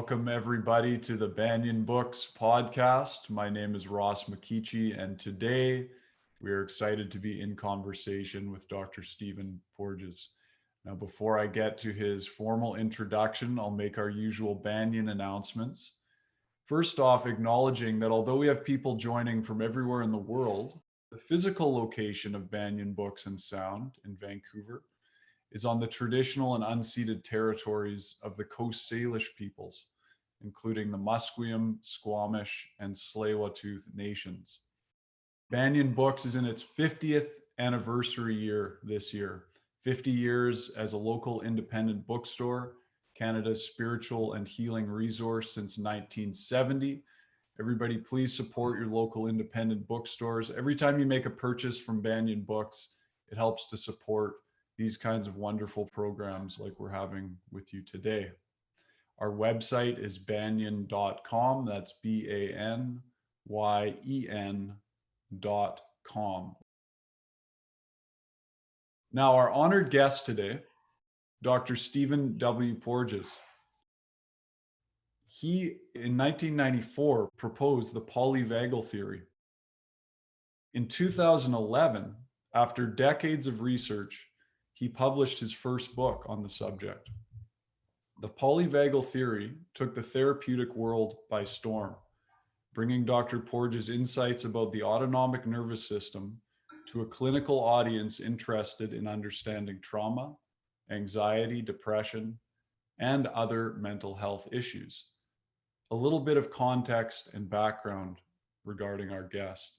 Welcome everybody to the Banyen Books podcast. My name is Ross McKeechee, and today we are excited to be in conversation with Dr. Stephen Porges. Now, before I get to his formal introduction, I'll make our usual Banyen announcements. First off, acknowledging that although we have people joining from everywhere in the world, the physical location of Banyen Books and Sound in Vancouver is on the traditional and unceded territories of the Coast Salish peoples, including the Musqueam, Squamish, and Tsleil-Waututh nations. Banyen Books is in its 50th anniversary year this year, 50 years as a local independent bookstore, Canada's spiritual and healing resource since 1970. Everybody, please support your local independent bookstores. Every time you make a purchase from Banyen Books, it helps to support these kinds of wonderful programs like we're having with you today. Our website is banyen.com. That's BANYEN.com. Now, our honored guest today, Dr. Stephen W. Porges. He, in 1994, proposed the Polyvagal Theory. In 2011, after decades of research, he published his first book on the subject. The Polyvagal Theory took the therapeutic world by storm, bringing Dr. Porges' insights about the autonomic nervous system to a clinical audience interested in understanding trauma, anxiety, depression, and other mental health issues. A little bit of context and background regarding our guest.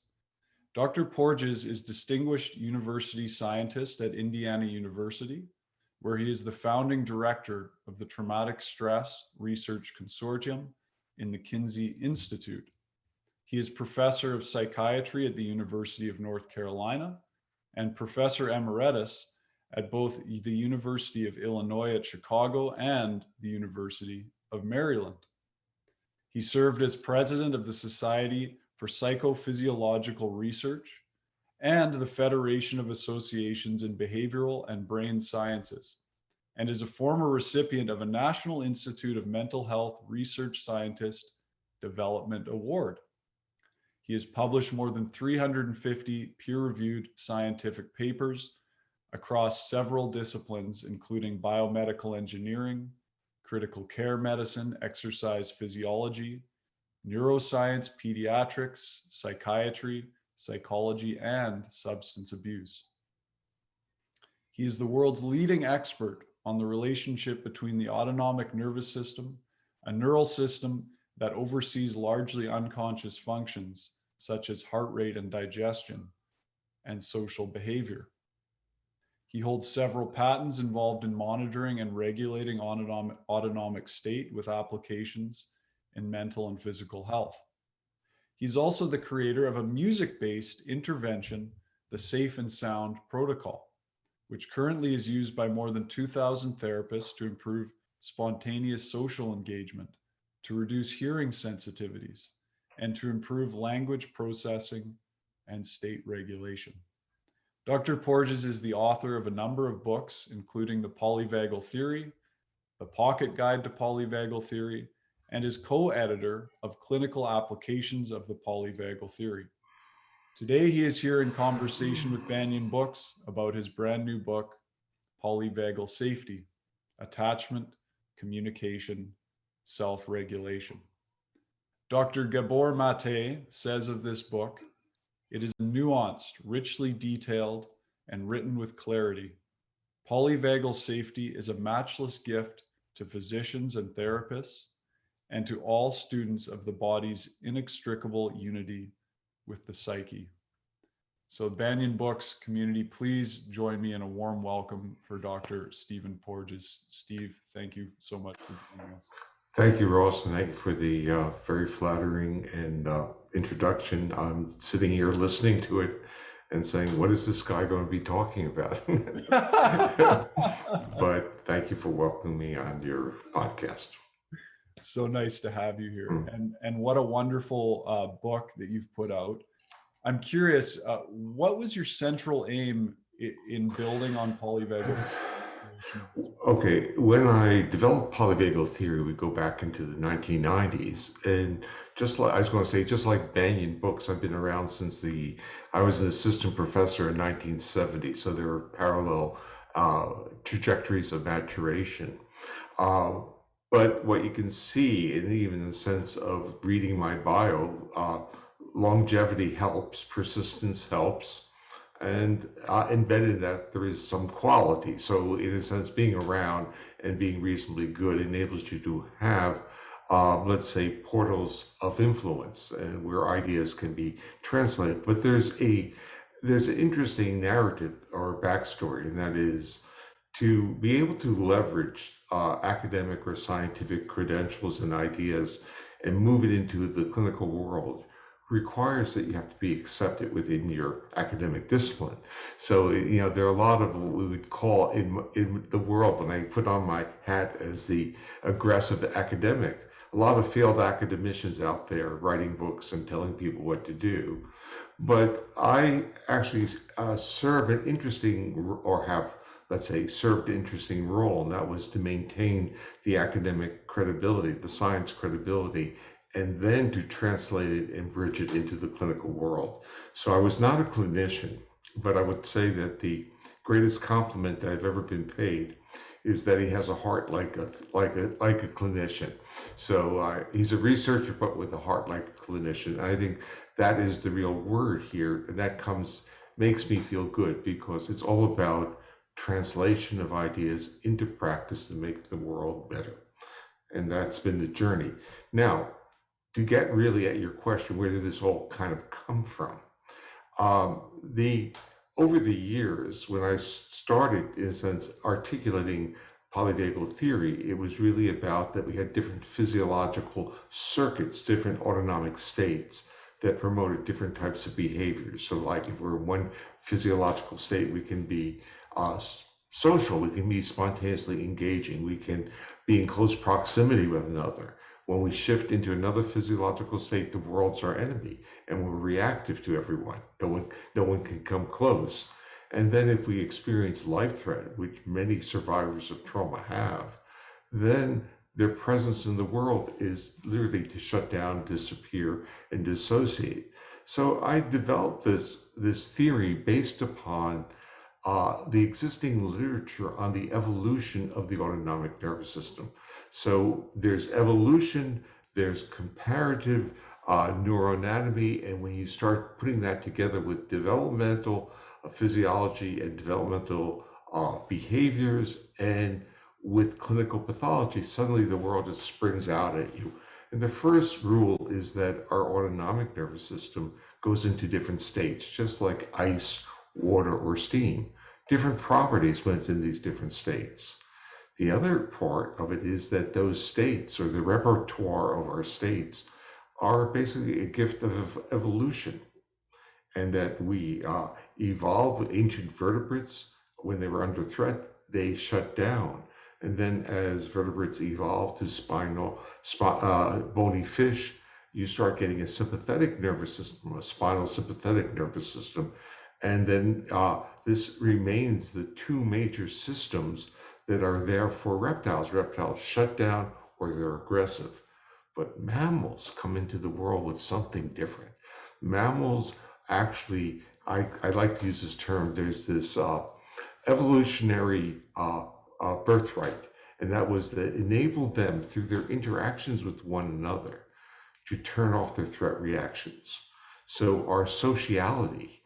Dr. Porges is Distinguished University Scientist at Indiana University, where he is the founding director of the Traumatic Stress Research Consortium in the Kinsey Institute. He is professor of psychiatry at the University of North Carolina and professor emeritus at both the University of Illinois at Chicago and the University of Maryland. He served as president of the Society for Psychophysiological Research and the Federation of Associations in Behavioral and Brain Sciences, and is a former recipient of a National Institute of Mental Health Research Scientist Development Award. He has published more than 350 peer-reviewed scientific papers across several disciplines, including biomedical engineering, critical care medicine, exercise physiology, neuroscience, pediatrics, psychiatry, psychology, and substance abuse. He is the world's leading expert on the relationship between the autonomic nervous system, a neural system that oversees largely unconscious functions such as heart rate and digestion, and social behavior. He holds several patents involved in monitoring and regulating autonomic state with applications in mental and physical health. He's also the creator of a music-based intervention, the Safe and Sound Protocol, which currently is used by more than 2,000 therapists to improve spontaneous social engagement, to reduce hearing sensitivities, and to improve language processing and state regulation. Dr. Porges is the author of a number of books, including The Polyvagal Theory, The Pocket Guide to Polyvagal Theory, and is co-editor of Clinical Applications of the Polyvagal Theory. Today, he is here in conversation with Banyen Books about his brand new book, Polyvagal Safety: Attachment, Communication, Self-Regulation. Dr. Gabor Maté says of this book, "It is nuanced, richly detailed, and written with clarity. Polyvagal Safety is a matchless gift to physicians and therapists, and to all students of the body's inextricable unity with the psyche." So Banyen Books community, please join me in a warm welcome for Dr. Stephen Porges. Steve, thank you so much for joining us. Thank you, Ross, and thank you for the very flattering and introduction. I'm sitting here listening to it and saying, what is this guy going to be talking about? But thank you for welcoming me on your podcast. So nice to have you here. And what a wonderful book that you've put out. I'm curious, what was your central aim in building on polyvagal? Okay, when I developed polyvagal theory, we go back into the 1990s, and just like I was going to say, just like Banyen books, I've been around since I was an assistant professor in 1970, so there are parallel trajectories of maturation. Uh, but what you can see, and even in the sense of reading my bio, longevity helps, persistence helps, and embedded in that there is some quality. So, in a sense, being around and being reasonably good enables you to have, let's say, portals of influence and where ideas can be translated. But there's an interesting narrative or backstory, and that is to be able to leverage academic or scientific credentials and ideas and move it into the clinical world requires that you have to be accepted within your academic discipline. So, there are a lot of what we would call in the world, when I put on my hat as the aggressive academic, a lot of failed academicians out there writing books and telling people what to do. But I actually serve an interesting, or have, let's say, served an interesting role, and that was to maintain the academic credibility, the science credibility, and then to translate it and bridge it into the clinical world. So I was not a clinician, but I would say that the greatest compliment that I've ever been paid is that he has a heart like a clinician. So he's a researcher, but with a heart like a clinician. And I think that is the real word here, and that makes me feel good, because it's all about translation of ideas into practice to make the world better. And that's been the journey. Now, to get really at your question, where did this all kind of come from? The Over the years, when I started, in a sense, articulating polyvagal theory, it was really about that we had different physiological circuits, different autonomic states that promoted different types of behaviors. So, like if we're in one physiological state, we can be social, we can be spontaneously engaging, we can be in close proximity with another. When we shift into another physiological state, the world's our enemy, and we're reactive to everyone. No one can come close. And then if we experience life threat, which many survivors of trauma have, then their presence in the world is literally to shut down, disappear, and dissociate. So I developed this theory based upon the existing literature on the evolution of the autonomic nervous system. So there's evolution, there's comparative neuroanatomy, and when you start putting that together with developmental physiology and developmental behaviors and with clinical pathology, suddenly the world just springs out at you. And the first rule is that our autonomic nervous system goes into different states, just like ice, water, or steam. Different properties when it's in these different states. The other part of it is that those states, or the repertoire of our states, are basically a gift of evolution, and that we evolved. Ancient vertebrates, when they were under threat, they shut down. And then as vertebrates evolved to bony fish, you start getting a sympathetic nervous system, a spinal sympathetic nervous system. And then this remains the two major systems that are there for reptiles. Reptiles shut down or they're aggressive. But mammals come into the world with something different. Mammals actually, I like to use this term, there's this evolutionary birthright, and that was that enabled them through their interactions with one another to turn off their threat reactions. So our sociality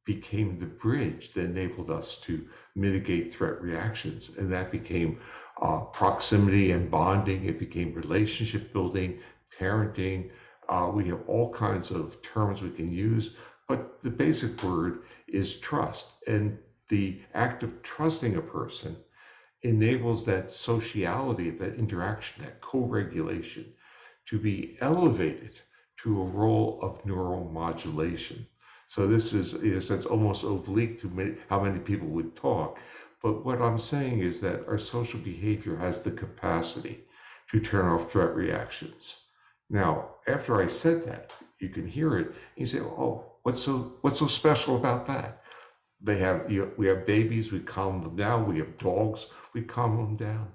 became the bridge that enabled us to mitigate threat reactions, and that became proximity and bonding. It became relationship building, parenting. We have all kinds of terms we can use, but the basic word is trust. And the act of trusting a person enables that sociality, that interaction, that co-regulation to be elevated to a role of neuromodulation. So this is, in a sense, almost oblique to how many people would talk. But what I'm saying is that our social behavior has the capacity to turn off threat reactions. Now, after I said that, you can hear it, and you say, oh, what's so special about that? we have babies, we calm them down. We have dogs, we calm them down.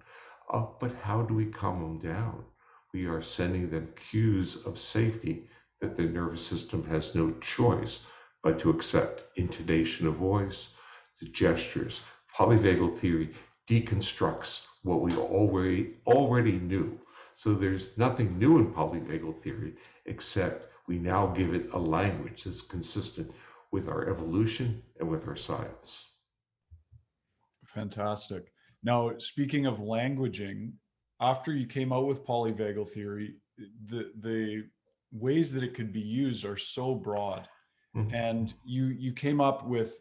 But how do we calm them down? We are sending them cues of safety that their nervous system has no choice but to accept. Intonation of voice, the gestures. Polyvagal theory deconstructs what we already knew. So there's nothing new in polyvagal theory, except we now give it a language that's consistent with our evolution and with our science. Fantastic. Now, speaking of languaging, after you came out with polyvagal theory, the ways that it could be used are so broad. Mhm. And you came up with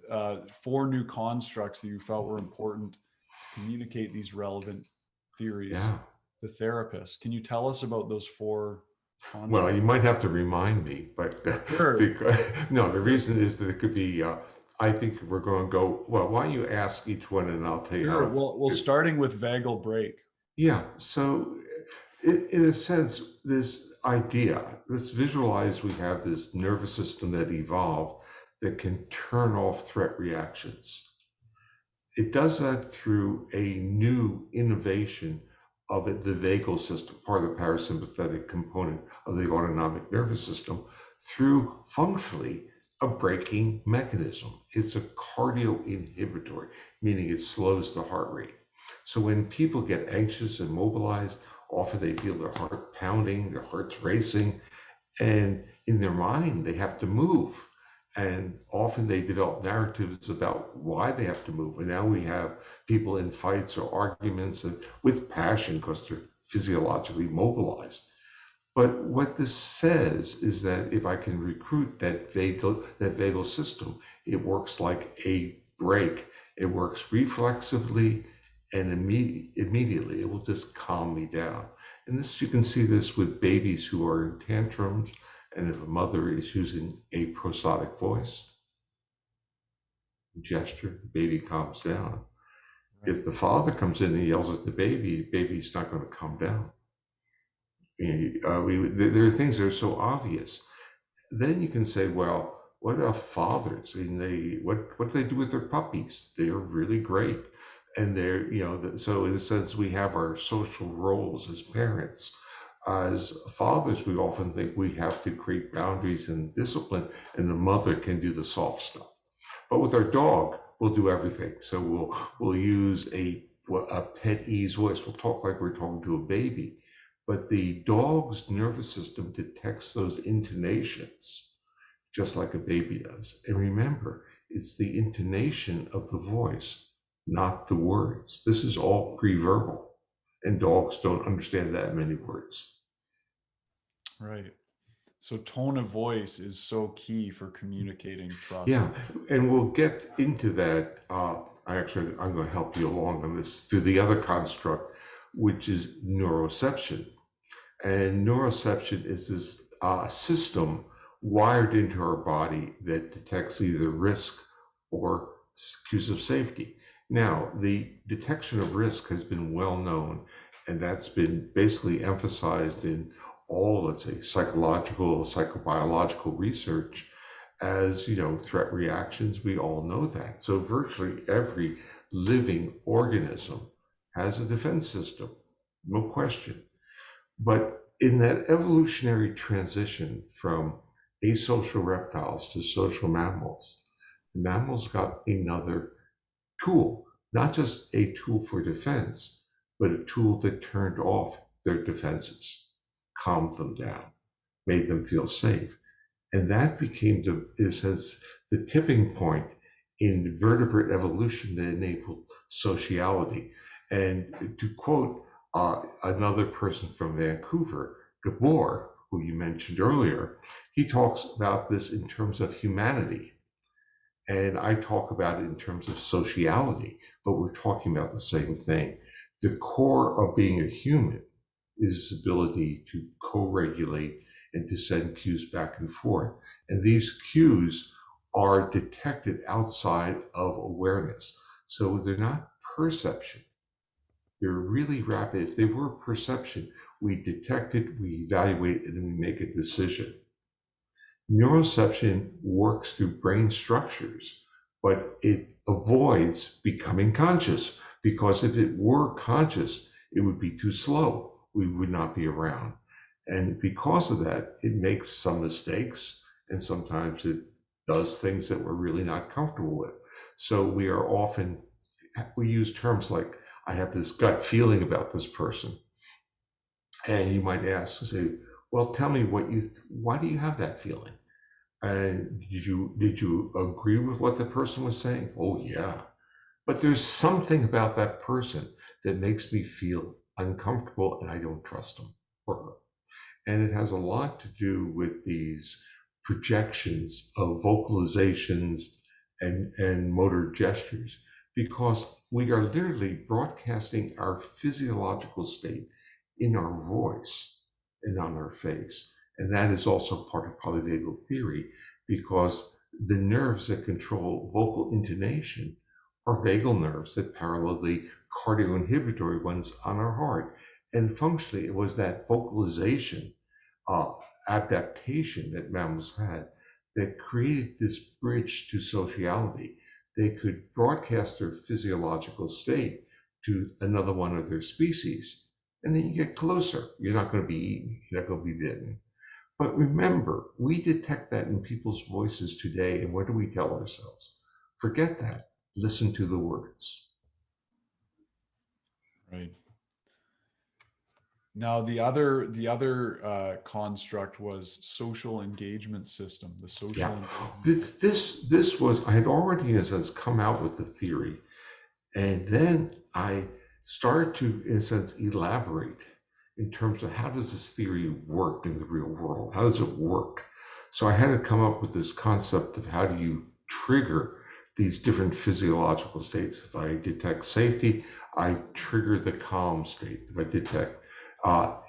4 new constructs that you felt were important to communicate these relevant theories Yeah. to therapists. Can you tell us about those 4 Well, constructs? you might have to remind me, but Sure, because, no, the sure, reason is that it could be. I think we're going to go. Well, why don't you ask each one, and I'll tell you sure. how. Well, starting with vagal break. Yeah. So, in a sense, this idea, let's visualize we have this nervous system that evolved that can turn off threat reactions. It does that through a new innovation of it, the vagal system, part of the parasympathetic component of the autonomic nervous system, through functionally a braking mechanism. It's a cardio inhibitory, meaning it slows the heart rate. So when people get anxious and mobilized, often they feel their heart pounding, their heart's racing, and in their mind, they have to move. And often they develop narratives about why they have to move. And now we have people in fights or arguments with passion because they're physiologically mobilized. But what this says is that if I can recruit that vagal system, it works like a brake. It works reflexively and immediately. It will just calm me down. And this, you can see this with babies who are in tantrums, and if a mother is using a prosodic voice, gesture, the baby calms down. Right. If the father comes in and yells at the baby's not going to calm down. There are things that are so obvious. Then you can say, well, what about fathers? And what do they do with their puppies? They're really great, and so in a sense, we have our social roles as parents. As fathers, we often think we have to create boundaries and discipline, and the mother can do the soft stuff. But with our dog, we'll do everything. So we'll use a pet ease voice. We'll talk like we're talking to a baby. But the dog's nervous system detects those intonations just like a baby does. And remember, it's the intonation of the voice, not the words. This is all pre-verbal, and dogs don't understand that many words. Right. So tone of voice is so key for communicating trust. Yeah, and we'll get into that. I'm going to help you along on this through the other construct, which is neuroception. And neuroception is this system wired into our body that detects either risk or cues of safety. Now, the detection of risk has been well known, and that's been basically emphasized in all, let's say, psychological, psychobiological research as, threat reactions. We all know that. So virtually every living organism has a defense system, no question. But in that evolutionary transition from asocial reptiles to social mammals, mammals got another tool, not just a tool for defense, but a tool that turned off their defenses, calmed them down, made them feel safe. And that became, in a sense, the tipping point in vertebrate evolution that enabled sociality. And to quote another person from Vancouver, Gabor, who you mentioned earlier, he talks about this in terms of humanity. And I talk about it in terms of sociality, but we're talking about the same thing. The core of being a human is his ability to co-regulate and to send cues back and forth. And these cues are detected outside of awareness. So they're not perception. They're really rapid. If they were perception, we detect it, we evaluate it, and we make a decision. Neuroception works through brain structures but it avoids becoming conscious, because if it were conscious, it would be too slow. We would not be around. And because of that, it makes some mistakes, and sometimes it does things that we're really not comfortable with. So we use terms like, I have this gut feeling about this person. And you might ask, say, well, tell me why do you have that feeling? And did you agree with what the person was saying? Oh yeah. But there's something about that person that makes me feel uncomfortable, and I don't trust them or her. And it has a lot to do with these projections of vocalizations and motor gestures, because we are literally broadcasting our physiological state in our voice and on our face. And that is also part of polyvagal theory, because the nerves that control vocal intonation are vagal nerves that parallel the cardioinhibitory ones on our heart. And functionally, it was that vocalization uh, adaptation that mammals had that created this bridge to sociality. They could broadcast their physiological state to another one of their species, and then you get closer. You're not going to be eaten, you're not going to be bitten. But remember, we detect that in people's voices today, and what do we tell ourselves? Forget that. Listen to the words. Right. Now, the other construct was social engagement system. The social Yeah, engagement. this was, I had already, in a sense, come out with the theory. And then I started to, in a sense, elaborate in terms of how does this theory work in the real world? How does it work? So I had to come up with this concept of how do you trigger these different physiological states. If I detect safety, I trigger the calm state. If I detect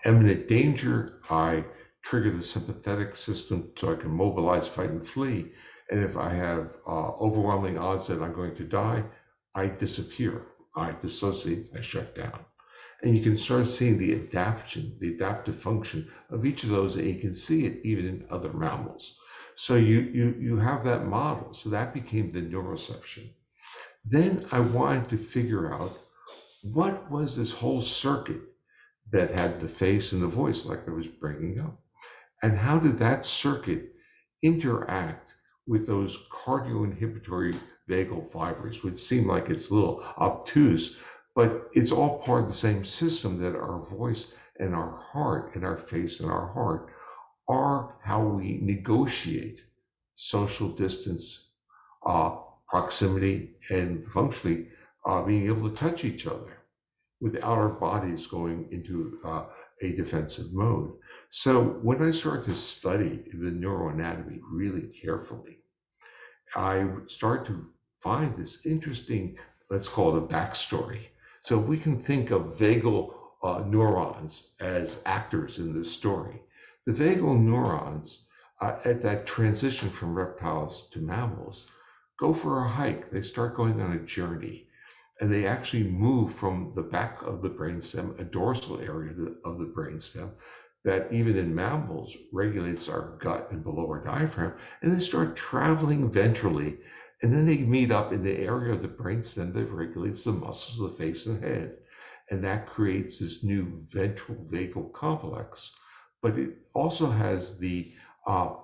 imminent danger, I trigger the sympathetic system so I can mobilize, fight, and flee. And if I have overwhelming odds that I'm going to die, I disappear, I dissociate, I shut down. And you can start seeing the adaptation, the adaptive function of each of those, and you can see it even in other mammals. So you have that model. So that became the neuroception. Then I wanted to figure out what was this whole circuit that had the face and the voice, like I was bringing up, and how did that circuit interact with those cardioinhibitory vagal fibers, which seem like it's a little obtuse, but it's all part of the same system, that our voice and our heart and our face and our heart are how we negotiate social distance, uh, proximity, and functionally being able to touch each other without our bodies going into a defensive mode. So when I started to study the neuroanatomy really carefully, I start to find this interesting, let's call it a backstory. So if we can think of vagal neurons as actors in this story, the vagal neurons at that transition from reptiles to mammals go for a hike. They start going on a journey, and they actually move from the back of the brainstem, a dorsal area of the brainstem that even in mammals regulates our gut and below our diaphragm, and they start traveling ventrally, and then they meet up in the area of the brainstem that regulates the muscles of the face and head, and that creates this new ventral vagal complex. But it also has uh,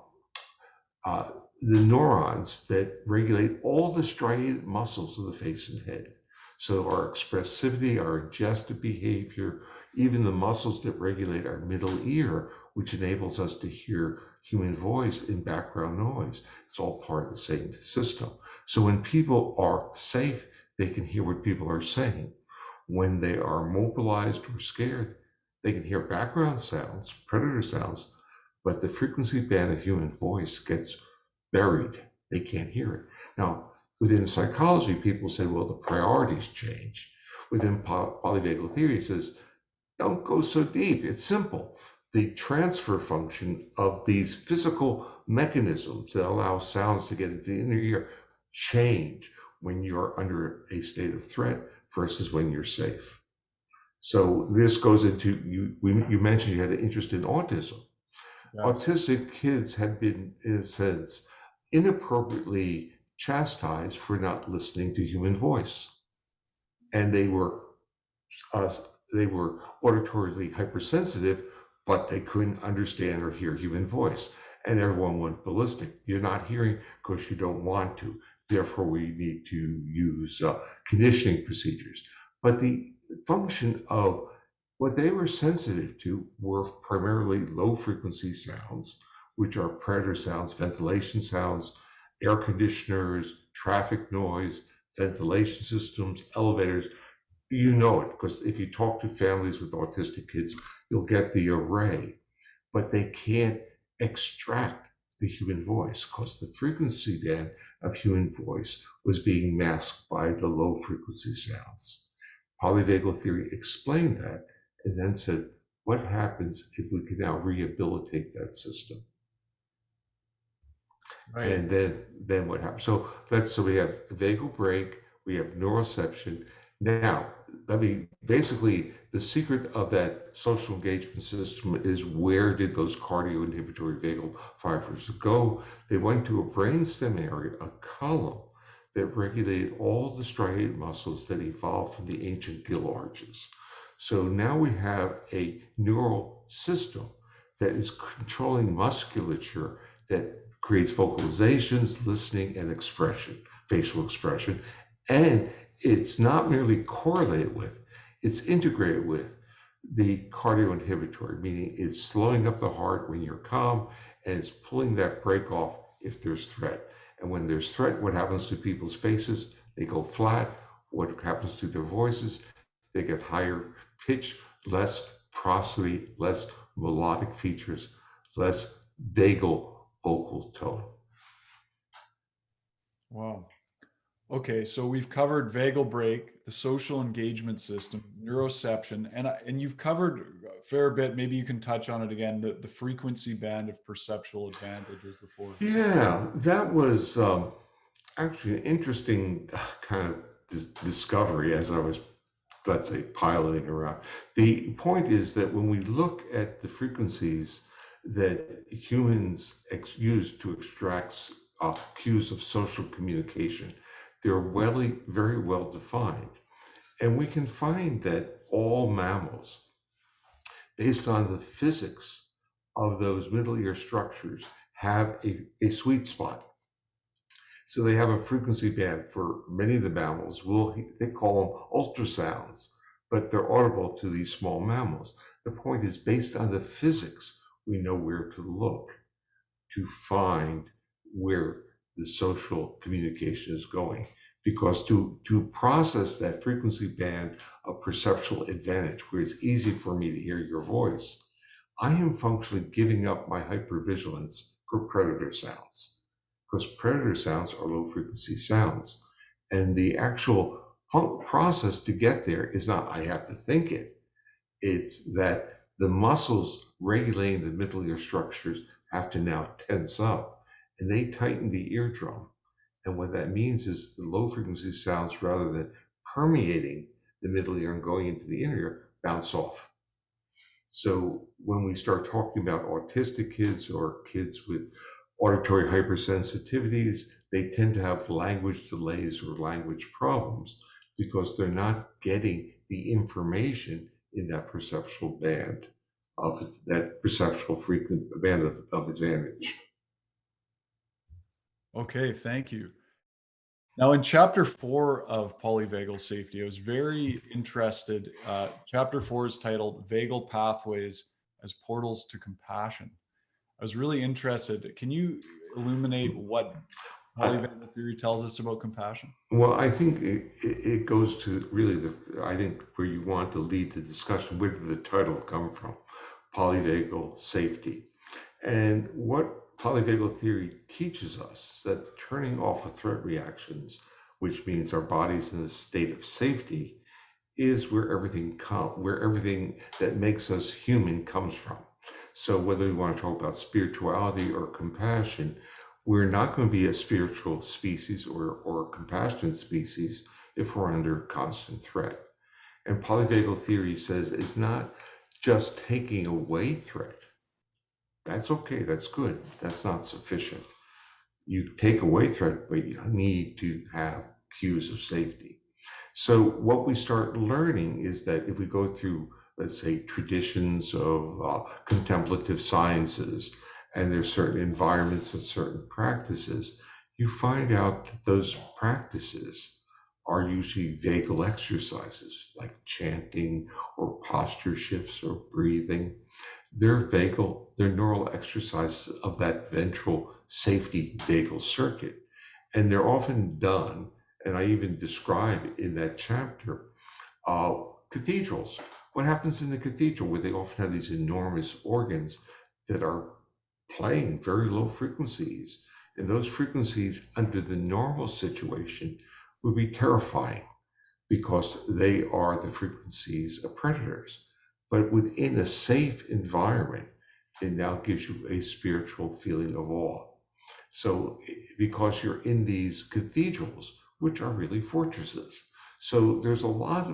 uh, the neurons that regulate all the striated muscles of the face and head. So our expressivity, our adjustive behavior, even the muscles that regulate our middle ear, which enables us to hear human voice in background noise. It's all part of the same system. So when people are safe, they can hear what people are saying. When they are mobilized or scared, they can hear background sounds, predator sounds, but the frequency band of human voice gets buried. They can't hear it. Now, within psychology, people say, well, the priorities change. Within polyvagal theory, it says, don't go so deep. It's simple. The transfer function of these physical mechanisms that allow sounds to get into the inner ear change when you're under a state of threat versus when you're safe. So this goes into, you mentioned you had an interest in autism. Yes. Autistic kids have been, in a sense, inappropriately chastised for not listening to human voice. And uh, they were auditorily hypersensitive, but they couldn't understand or hear human voice. And everyone went ballistic. You're not hearing because you don't want to. Therefore, we need to use conditioning procedures. But the function of what they were sensitive to were primarily low frequency sounds, which are predator sounds, ventilation sounds, air conditioners, traffic noise, ventilation systems, elevators. You know it because if you talk to families with autistic kids, you'll get the array, but they can't extract the human voice because the frequency then of human voice was being masked by the low frequency sounds. Polyvagal theory explained that and then said, what happens if we can now rehabilitate that system? Right. And then what happens? So we have vagal brake, we have neuroception. Now, basically the secret of that social engagement system is where did those cardio inhibitory vagal fibers go? They went to a brainstem area, a column that regulated all the striated muscles that evolved from the ancient gill arches. So now we have a neural system that is controlling musculature that creates vocalizations, listening, and expression, facial expression. And it's not merely correlated with, it's integrated with the cardioinhibitory, meaning it's slowing up the heart when you're calm and it's pulling that brake off if there's threat. And when there's threat, what happens to people's faces? They go flat. What happens to their voices? They get higher pitch, less prosody, less melodic features, less vagal vocal tone. Wow. Okay, so we've covered vagal brake, the social engagement system, neuroception, and you've covered a fair bit. Maybe you can touch on it again. The frequency band of perceptual advantage was the fourth. Yeah, that was actually an interesting kind of discovery as I was, let's say, piloting around. The point is that when we look at the frequencies that humans use to extract cues of social communication, they're very well defined. And we can find that all mammals, based on the physics of those middle ear structures, have a sweet spot. So they have a frequency band for many of the mammals. They call them ultrasounds, but they're audible to these small mammals. The point is, based on the physics, we know where to look to find where the social communication is going. Because to process that frequency band of perceptual advantage, where it's easy for me to hear your voice, I am functionally giving up my hypervigilance for predator sounds, because predator sounds are low frequency sounds. And the actual process to get there is not I have to think it, it's that the muscles regulating the middle ear structures have to now tense up and they tighten the eardrum. And what that means is the low frequency sounds, rather than permeating the middle ear and going into the inner ear, bounce off. So when we start talking about autistic kids or kids with auditory hypersensitivities, they tend to have language delays or language problems because they're not getting the information in that perceptual band of that perceptual frequent band of advantage. Okay, thank you. Now, in chapter 4 of Polyvagal Safety, I was very interested. Chapter 4 is titled Vagal Pathways as Portals to Compassion. I was really interested. Can you illuminate what polyvagal theory tells us about compassion? Well, I think it goes to really I think where you want to lead the discussion. Where did the title come from? Polyvagal Safety. And what polyvagal theory teaches us is that turning off of threat reactions, which means our body's in a state of safety, is where everything that makes us human comes from. So whether we want to talk about spirituality or compassion, we're not going to be a spiritual species or a compassionate species if we're under constant threat. And polyvagal theory says it's not just taking away threat. That's okay, that's good, that's not sufficient. You take away threat, but you need to have cues of safety. So what we start learning is that if we go through, let's say, traditions of contemplative sciences, and there's certain environments and certain practices, you find out that those practices are usually vagal exercises like chanting or posture shifts or breathing. They're neural exercises of that ventral safety vagal circuit. And they're often done, and I even describe in that chapter, cathedrals. What happens in the cathedral where they often have these enormous organs that are playing very low frequencies? And those frequencies under the normal situation would be terrifying because they are the frequencies of predators. But within a safe environment, it now gives you a spiritual feeling of awe. So, because you're in these cathedrals, which are really fortresses. So, there's a lot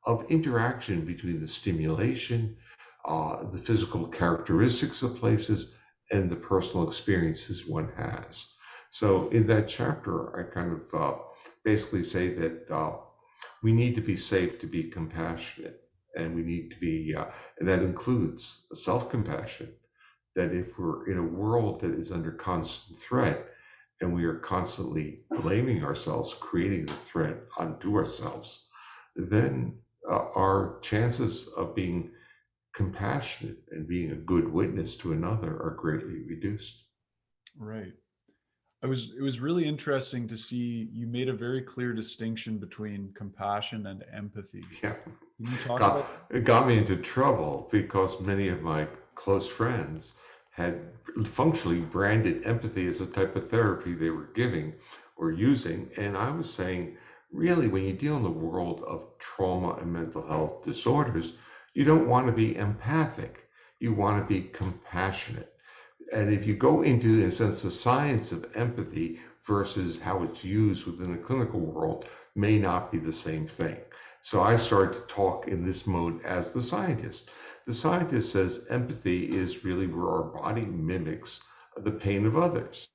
of interaction between the stimulation, the physical characteristics of places, and the personal experiences one has. So, in that chapter, I kind of basically say that we need to be safe to be compassionate, and we need to be, and that includes self compassion. That if we're in a world that is under constant threat and we are constantly blaming ourselves, creating the threat onto ourselves, then our chances of being compassionate and being a good witness to another are greatly reduced. Right. It was really interesting to see you made a very clear distinction between compassion and empathy. Yeah, Can you talk got, about it got me into trouble because many of my close friends had functionally branded empathy as a type of therapy they were giving or using. And I was saying, really, when you deal in the world of trauma and mental health disorders, you don't want to be empathic. You want to be compassionate. And if you go into, in a sense, the science of empathy versus how it's used within the clinical world may not be the same thing. So I started to talk in this mode as the scientist. The scientist says empathy is really where our body mimics the pain of others.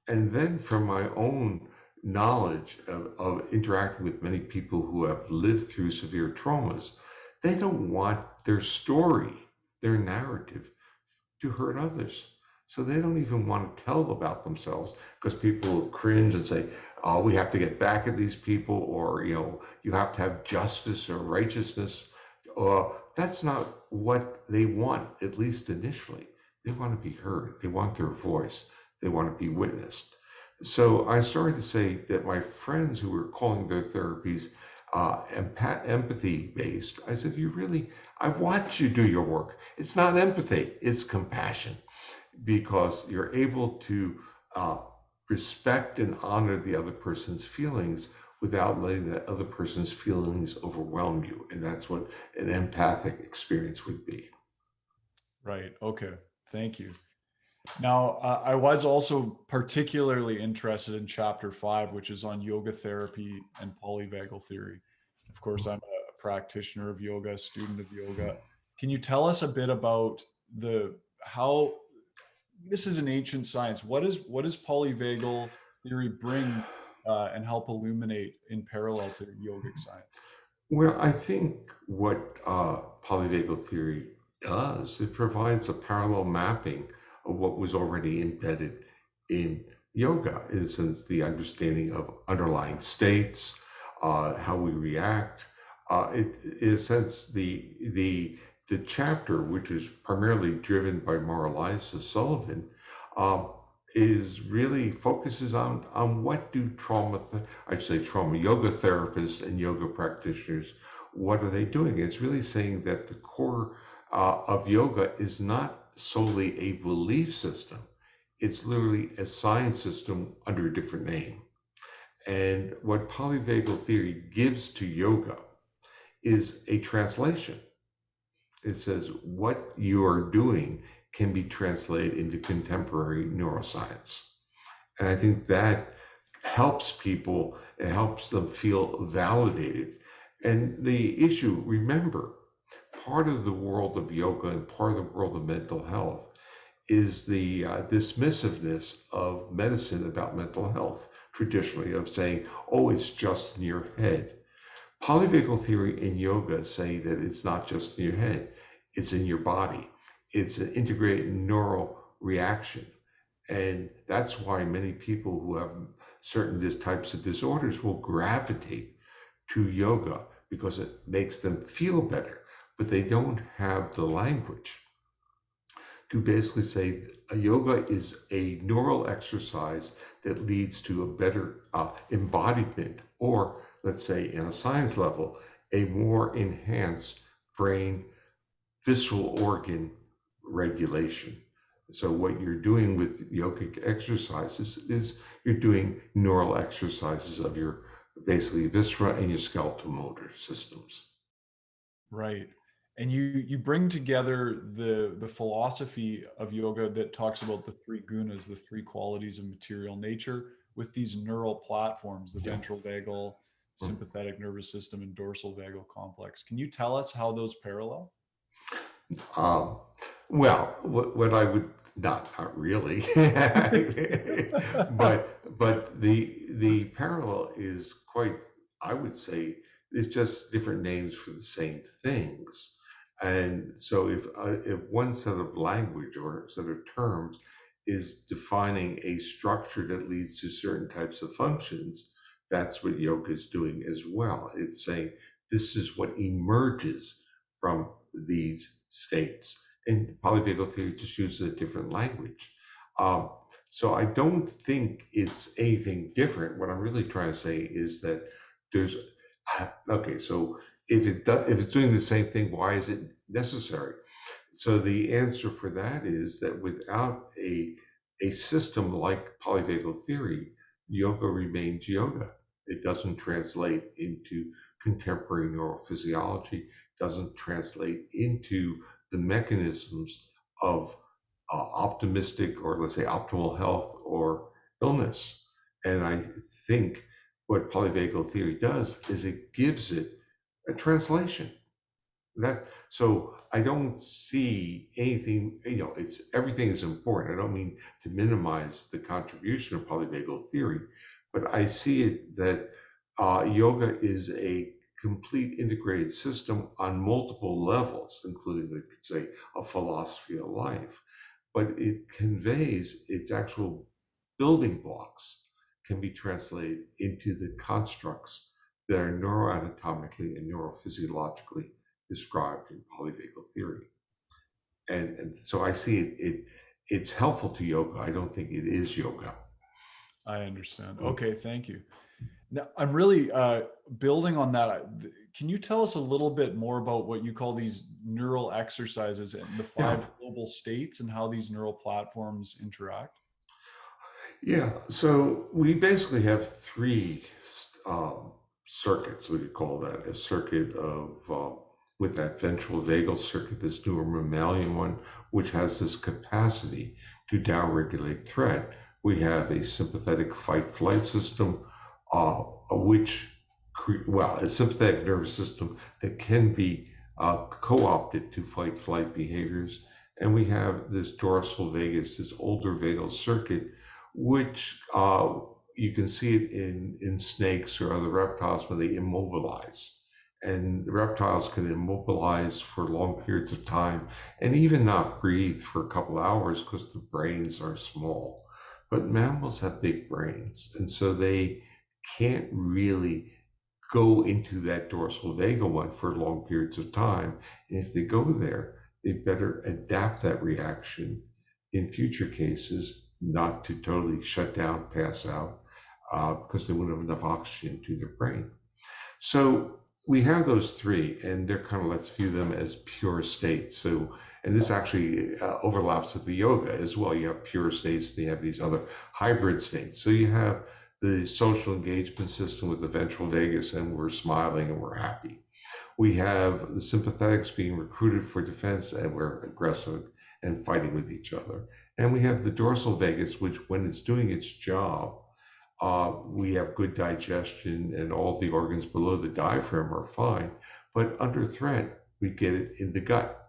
And then from my own knowledge of interacting with many people who have lived through severe traumas, they don't want their story, their narrative, to hurt others. So they don't even want to tell about themselves because people cringe and say, "Oh, we have to get back at these people," or you have to have justice or righteousness. That's not what they want, at least initially. They want to be heard. They want their voice. They want to be witnessed. So I started to say that my friends who were calling their therapies empathy based, I said, I've watched you do your work. It's not empathy, it's compassion, because you're able to uh, respect and honor the other person's feelings without letting that other person's feelings overwhelm you. And that's what an empathic experience would be. right? Okay. Thank you. Now, I was also particularly interested in chapter 5, which is on yoga therapy and polyvagal theory. Of course, I'm a practitioner of yoga, a student of yoga. Can you tell us a bit about the how this is an ancient science? What does polyvagal theory bring and help illuminate in parallel to yogic science? Well, I think what polyvagal theory does, it provides a parallel mapping of what was already embedded in yoga, in a sense, the understanding of underlying states, how we react. In a sense, the chapter, which is primarily driven by Moraliza Sullivan, um, is really focuses on what do I'd say trauma yoga therapists and yoga practitioners, what are they doing? It's really saying that the core of yoga is not solely a belief system. It's literally a science system under a different name. And what polyvagal theory gives to yoga is a translation. It says what you are doing can be translated into contemporary neuroscience. And I think that helps people, it helps them feel validated. And the issue, remember, part of the world of yoga and part of the world of mental health is the dismissiveness of medicine about mental health, traditionally, of saying, oh, it's just in your head. Polyvagal theory and yoga say that it's not just in your head, it's in your body. It's an integrated neural reaction. And that's why many people who have certain types of disorders will gravitate to yoga because it makes them feel better, but they don't have the language to basically say yoga is a neural exercise that leads to a better embodiment, or let's say in a science level, a more enhanced brain visceral organ regulation. So what you're doing with yogic exercises is you're doing neural exercises of your basically viscera and your skeletal motor systems. Right. And you bring together the philosophy of yoga that talks about the three gunas, the three qualities of material nature, with these neural platforms, the Yeah. ventral vagal, sympathetic nervous system, and dorsal vagal complex. Can you tell us how those parallel? Um, well, what I would not really, but the parallel is quite, I would say, it's just different names for the same things. And so if one set of language or set of terms is defining a structure that leads to certain types of functions, that's what yoga is doing as well. It's saying this is what emerges from these states. And polyvagal theory just uses a different language. Um, so I don't think it's anything different. What I'm really trying to say is that there's okay. So if it's doing the same thing, why is it necessary? So the answer for that is that without a system like polyvagal theory, yoga remains yoga. It doesn't translate into contemporary neurophysiology, doesn't translate into the mechanisms of optimistic or let's say optimal health or illness. And I think what polyvagal theory does is it gives it a translation. That so I don't see anything, it's everything is important. I don't mean to minimize the contribution of polyvagal theory, but I see it that yoga is a complete integrated system on multiple levels, including, like, say, a philosophy of life. But it conveys its actual building blocks can be translated into the constructs that are neuroanatomically and neurophysiologically described in polyvagal theory. And so I see it's helpful to yoga. I don't think it is yoga. I understand. Mm. Okay, thank you. Now, I'm really building on that. Can you tell us a little bit more about what you call these neural exercises and the Yeah, five global states and how these neural platforms interact? yeah. So we basically have three circuits. We could call that a circuit of with that ventral vagal circuit, this newer mammalian one, which has this capacity to downregulate threat. We have a sympathetic fight-flight system, which well, a sympathetic nervous system that can be co-opted to fight-flight behaviors. And we have this dorsal vagus, this older vagal circuit, which you can see it in snakes or other reptiles when they immobilize. And the reptiles can immobilize for long periods of time and even not breathe for a couple hours because the brains are small. But mammals have big brains, and so they can't really go into that dorsal vagal one for long periods of time. And if they go there, they better adapt that reaction in future cases not to totally shut down, pass out, because they wouldn't have enough oxygen to their brain. So we have those three, and they're kind of, let's view them as pure states. So, and this actually overlaps with the yoga as well. You have pure states, and you have these other hybrid states. So you have the social engagement system with the ventral vagus, and we're smiling and we're happy. We have the sympathetics being recruited for defense, and we're aggressive and fighting with each other. And we have the dorsal vagus, which, when it's doing its job, we have good digestion and all the organs below the diaphragm are fine. But under threat, we get it in the gut.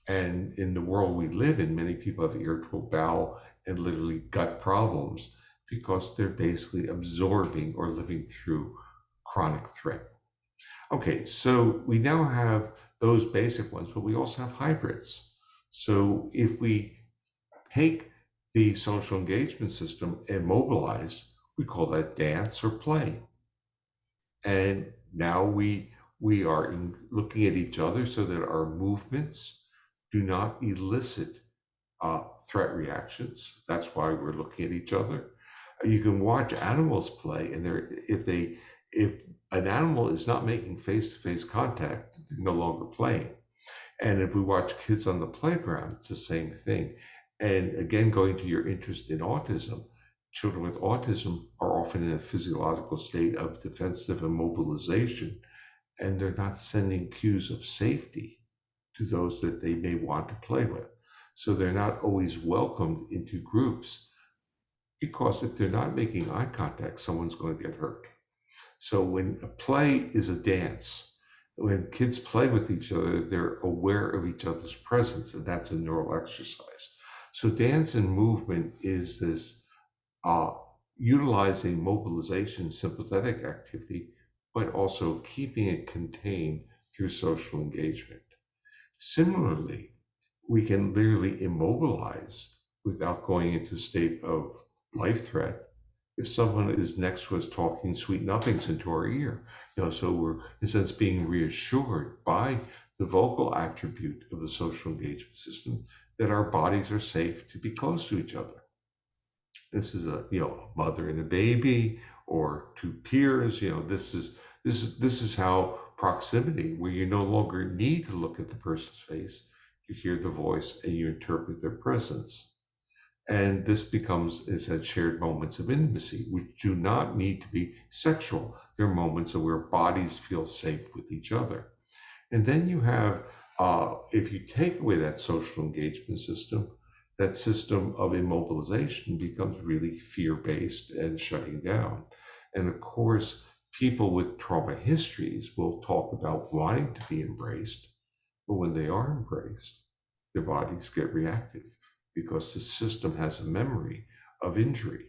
And in the world we live in, many people have irritable bowel and literally gut problems because they're basically absorbing or living through chronic threat. Okay, so we now have those basic ones, but we also have hybrids. So if we take the social engagement system and mobilize, we call that dance or play. And now we are looking at each other so that our movements do not elicit threat reactions. That's why we're looking at each other. You can watch animals play, and if an animal is not making face-to-face contact, they're no longer playing. And if we watch kids on the playground, it's the same thing. And again, going to your interest in autism, children with autism are often in a physiological state of defensive immobilization, and they're not sending cues of safety to those that they may want to play with. So they're not always welcomed into groups because if they're not making eye contact, someone's going to get hurt. So when a play is a dance, when kids play with each other, they're aware of each other's presence, and that's a neural exercise. So dance and movement is this uh, utilizing mobilization, sympathetic activity, but also keeping it contained through social engagement. Similarly, we can literally immobilize without going into a state of life threat if someone is next to us talking sweet nothings into our ear. So we're in a sense being reassured by the vocal attribute of the social engagement system that our bodies are safe to be close to each other. This is a mother and a baby or two peers. This is how proximity, where you no longer need to look at the person's face, you hear the voice and you interpret their presence. And this becomes, as I said, shared moments of intimacy, which do not need to be sexual. They're moments where bodies feel safe with each other. And then you have, if you take away that social engagement system, that system of immobilization becomes really fear-based and shutting down. And of course, people with trauma histories will talk about wanting to be embraced, but when they are embraced, their bodies get reactive because the system has a memory of injury.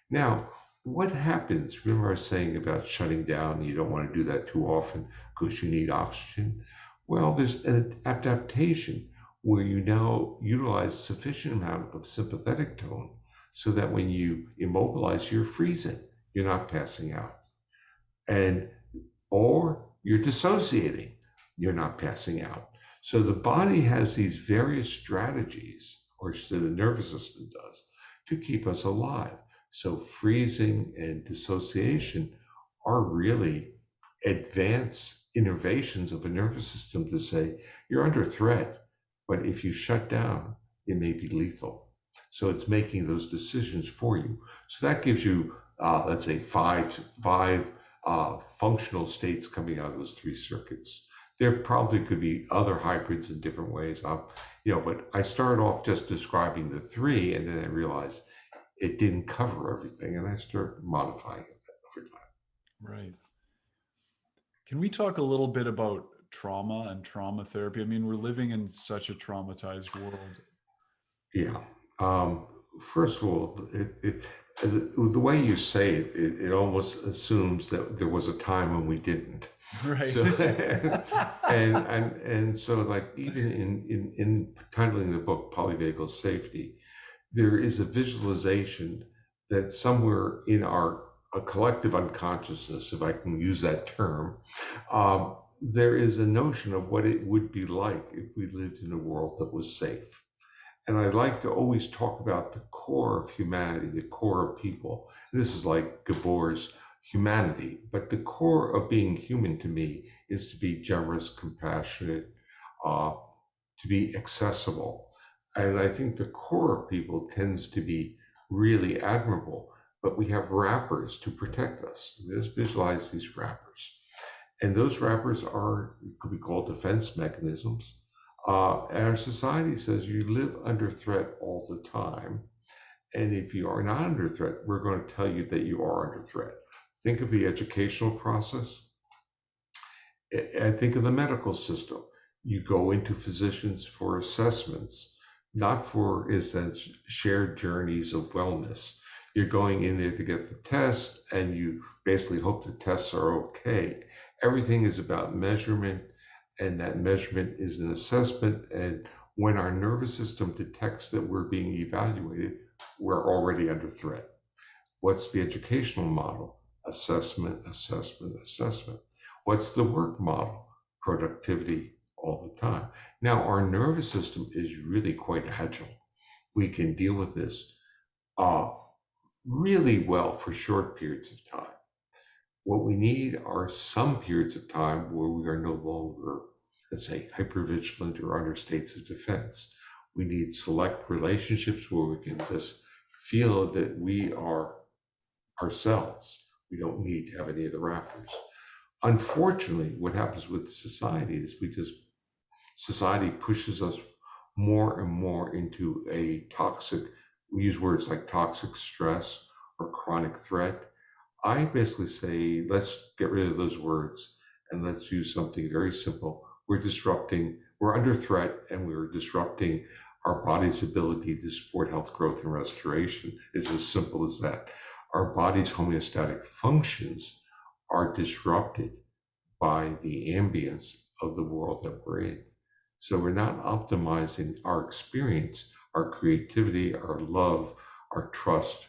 Now, what happens? Remember, I was saying about shutting down, you don't want to do that too often because you need oxygen. Well, there's an adaptation where you now utilize sufficient amount of sympathetic tone so that when you immobilize, you're freezing, you're not passing out. And or you're dissociating, you're not passing out. So the body has these various strategies, or so the nervous system does, to keep us alive. So freezing and dissociation are really advanced innervations of a nervous system to say you're under threat, but if you shut down, it may be lethal. So it's making those decisions for you. So that gives you, let's say, five functional states coming out of those three circuits. There probably could be other hybrids in different ways. But I started off just describing the three, and then I realized it didn't cover everything, and I started modifying it over time. Right. Can we talk a little bit about trauma and trauma therapy? I mean, we're living in such a traumatized world. Yeah. Um, First of all, the way you say it, it almost assumes that there was a time when we didn't. Right. So, and so, like, even in titling the book Polyvagal Safety, there is a visualization that somewhere in our a collective unconsciousness, if I can use that term, there is a notion of what it would be like if we lived in a world that was safe. And I like to always talk about the core of humanity, the core of people. This is like Gabor's humanity, but the core of being human to me is to be generous, compassionate, uh, to be accessible. And I think the core of people tends to be really admirable, but we have wrappers to protect us. Just visualize these wrappers. And those wrappers could be called defense mechanisms. And our society says you live under threat all the time. And if you are not under threat, we're going to tell you that you are under threat. Think of the educational process. I think of the medical system. You go into physicians for assessments, not for, in a sense, shared journeys of wellness. You're going in there to get the test, and you basically hope the tests are okay. Everything is about measurement, and that measurement is an assessment. And when our nervous system detects that we're being evaluated, we're already under threat. What's the educational model? Assessment, assessment, assessment. What's the work model? Productivity all the time. Now, our nervous system is really quite agile. We can deal with this uh, really well for short periods of time. What we need are some periods of time where we are no longer, let's say, hypervigilant or under states of defense. We need select relationships where we can just feel that we are ourselves. We don't need to have any of the wrappers. Unfortunately, what happens with society is society pushes us more and more into a toxic, we use words like toxic stress or chronic threat. I basically say, let's get rid of those words and let's use something very simple. We're under threat and we're disrupting our body's ability to support health, growth, and restoration. It's as simple as that. Our body's homeostatic functions are disrupted by the ambience of the world that we're in. So we're not optimizing our experience, our creativity, our love, our trust,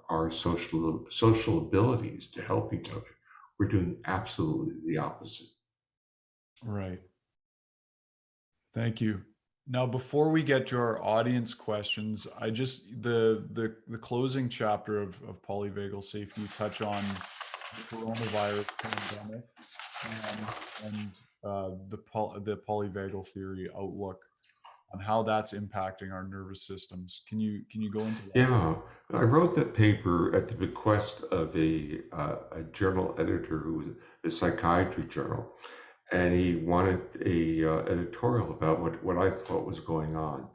our social abilities to help each other. We're doing absolutely the opposite. Right. Thank you. Now, before we get to our audience questions, I just the closing chapter of Polyvagal Safety touch on the coronavirus pandemic and the polyvagal theory outlook on how that's impacting our nervous systems. Can you go into that? Yeah, I wrote that paper at the bequest of a journal editor who was a psychiatry journal, and he wanted a editorial about what I thought was going on.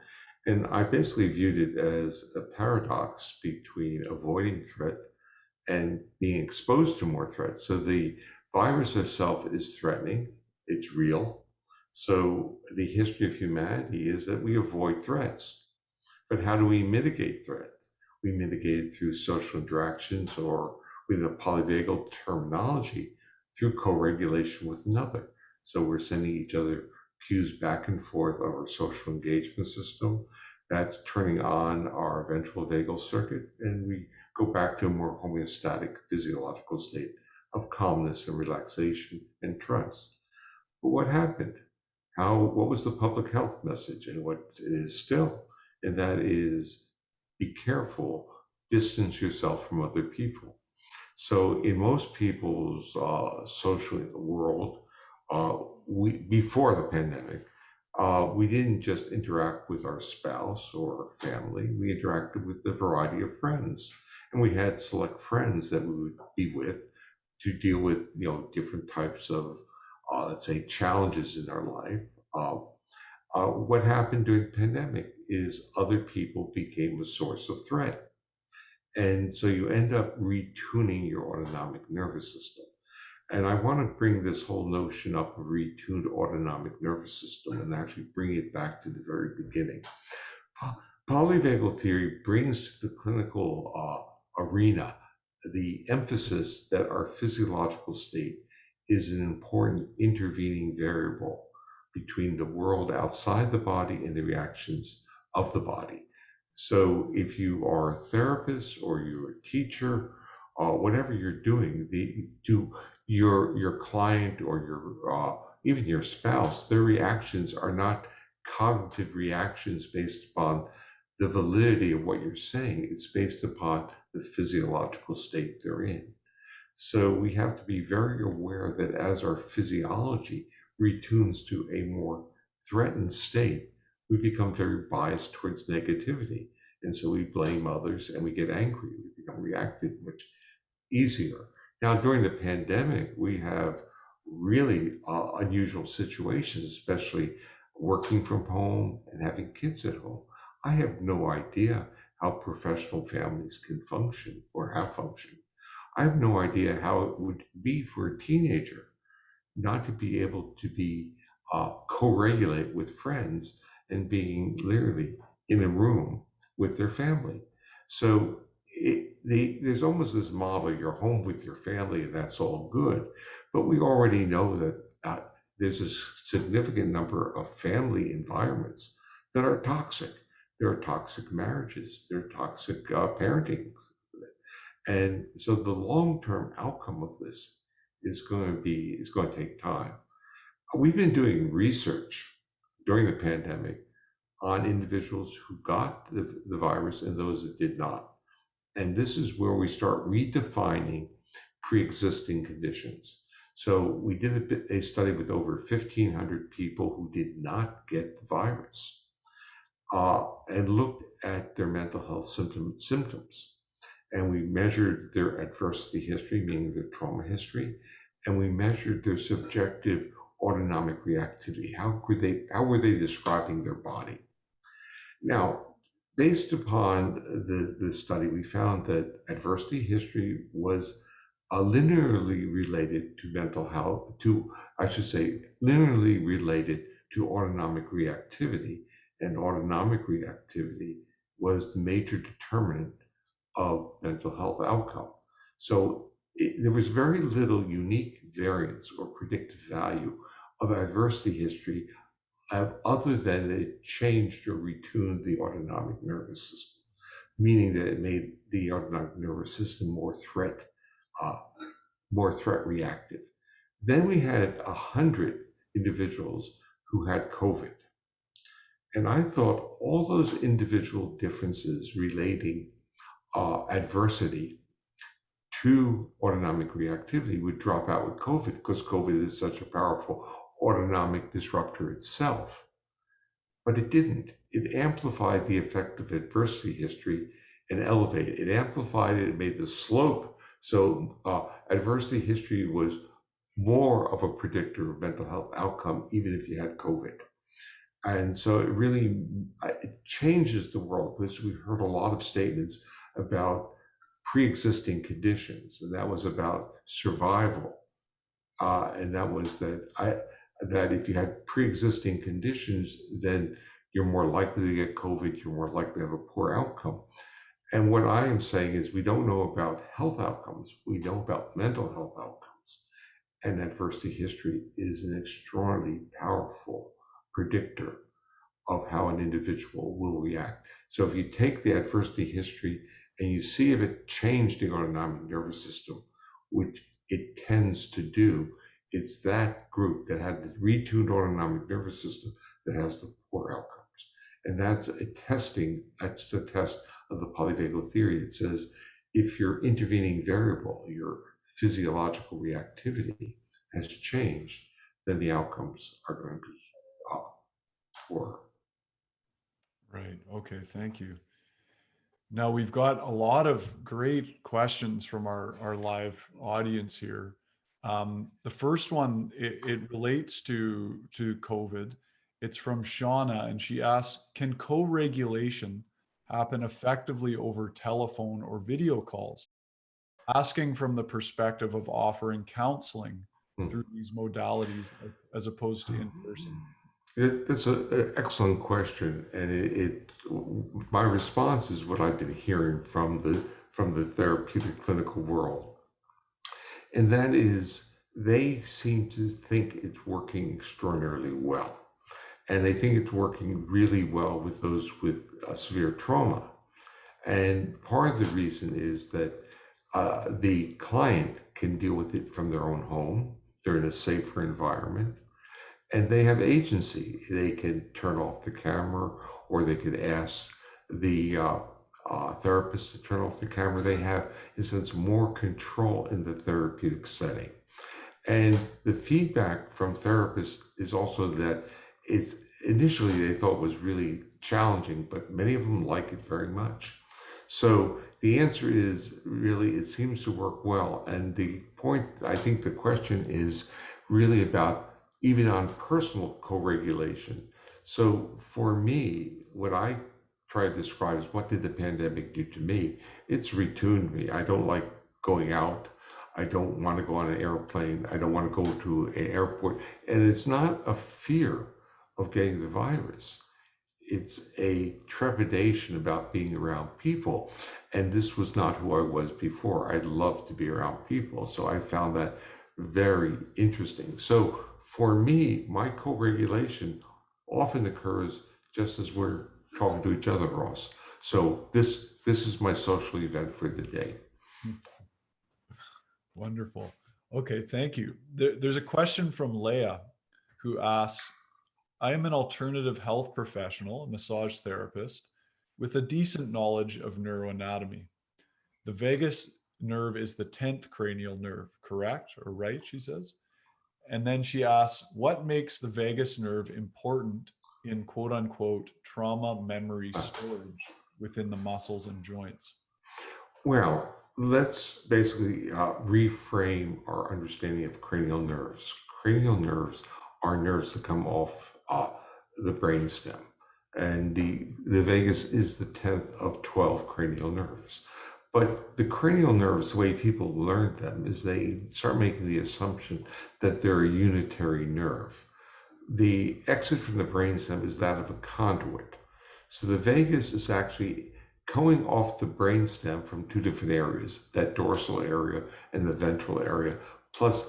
And I basically viewed it as a paradox between avoiding threat and being exposed to more threats. So the virus itself is threatening, it's real. So the history of humanity is that we avoid threats. But how do we mitigate threats? We mitigate it through social interactions or with a polyvagal terminology through co-regulation with another. So we're sending each other cues back and forth of our social engagement system. That's turning on our ventral vagal circuit, and we go back to a more homeostatic physiological state of calmness and relaxation and trust. But what happened? What was the public health message and what it is still? And that is be careful, distance yourself from other people. So in most people's social world, before the pandemic, we didn't just interact with our spouse or family. We interacted with a variety of friends, and we had select friends that we would be with to deal with different types of let's say challenges in our life. What happened during the pandemic is other people became a source of threat. And so you end up retuning your autonomic nervous system. And I want to bring this whole notion up of retuned autonomic nervous system and actually bring it back to the very beginning. Polyvagal theory brings to the clinical arena the emphasis that our physiological state is an important intervening variable between the world outside the body and the reactions of the body. So if you are a therapist or you're a teacher, whatever you're doing, to your client or your even your spouse, their reactions are not cognitive reactions based upon the validity of what you're saying. It's based upon the physiological state they're in. So we have to be very aware that as our physiology retunes to a more threatened state, we become very biased towards negativity. And so we blame others and we get angry. We become reactive much easier. Now, during the pandemic, we have really unusual situations, especially working from home and having kids at home. I have no idea how professional families can function or have functioned. I have no idea how it would be for a teenager not to be able to be co-regulate with friends and being literally in a room with their family. So there's almost this model: you're home with your family, and that's all good. But we already know that there's a significant number of family environments that are toxic. There are toxic marriages. There are toxic parenting, and so the long-term outcome of this is going to take time. We've been doing research during the pandemic on individuals who got the virus and those that did not. And this is where we start redefining pre-existing conditions. So we did a study with over 1,500 people who did not get the virus, and looked at their mental health symptoms. And we measured their adversity history, meaning their trauma history, and we measured their subjective autonomic reactivity. How were they describing their body? Now, based upon the study, we found that adversity history was linearly related to mental health, I should say, linearly related to autonomic reactivity. And autonomic reactivity was the major determinant of mental health outcome. So there was very little unique variance or predictive value of adversity history, other than it changed or retuned the autonomic nervous system, meaning that it made the autonomic nervous system uh, more threat reactive. Then we had 100 individuals who had COVID. And I thought all those individual differences relating adversity to autonomic reactivity would drop out with COVID, because COVID is such a powerful autonomic disruptor itself. But it didn't. It amplified the effect of adversity history and elevated it. It amplified it, it made the slope. So adversity history was more of a predictor of mental health outcome, even if you had COVID. And so it really it changes the world, because we've heard a lot of statements about pre-existing conditions, and that was about survival, and that was that if you had pre-existing conditions, then you're more likely to get COVID, you're more likely to have a poor outcome. And what I am saying is, we don't know about health outcomes, we know about mental health outcomes. And adversity history is an extraordinarily powerful predictor of how an individual will react. So if you take the adversity history and you see if it changed the autonomic nervous system, which it tends to do, it's that group that had the retuned autonomic nervous system that has the poor outcomes. And that's the test of the polyvagal theory. It says if your intervening variable, your physiological reactivity, has changed, then the outcomes are going to be poor. Right. Okay. Thank you. Now we've got a lot of great questions from our live audience here. The first one, it relates to COVID. It's from Shauna, and she asks, can co-regulation happen effectively over telephone or video calls? Asking from the perspective of offering counseling Hmm. through these modalities as opposed to in person. That's an excellent question, and my response is what I've been hearing from the therapeutic clinical world, and that is they seem to think it's working extraordinarily well, and they think it's working really well with those with severe trauma. And part of the reason is that the client can deal with it from their own home. They're in a safer environment, and they have agency. They can turn off the camera, or they could ask the therapist to turn off the camera. They have, in a sense, more control in the therapeutic setting. And the feedback from therapists is also that it's initially they thought was really challenging, but many of them like it very much. So the answer is really it seems to work well. And the point, I think the question is really about even on personal co-regulation. So for me, what I try to describe is, what did the pandemic do to me? It's retuned me. I don't like going out. I don't want to go on an airplane. I don't want to go to an airport. And it's not a fear of getting the virus. It's a trepidation about being around people. And this was not who I was before. I'd love to be around people. So I found that very interesting. So for me, my co-regulation often occurs just as we're talking to each other, Ross. So this is my social event for the day. Wonderful. Okay, thank you. There's a question from Leah who asks, I am an alternative health professional, a massage therapist, with a decent knowledge of neuroanatomy. The vagus nerve is the 10th cranial nerve, correct or right, she says. And then she asks, what makes the vagus nerve important in quote unquote trauma memory storage within the muscles and joints? Well, let's basically reframe our understanding of cranial nerves. Cranial nerves are nerves that come off the brainstem, and the vagus is the 10th of 12 cranial nerves. But the cranial nerves, the way people learn them, is they start making the assumption that they're a unitary nerve. The exit from the brainstem is that of a conduit. So the vagus is actually coming off the brainstem from two different areas, that dorsal area and the ventral area, plus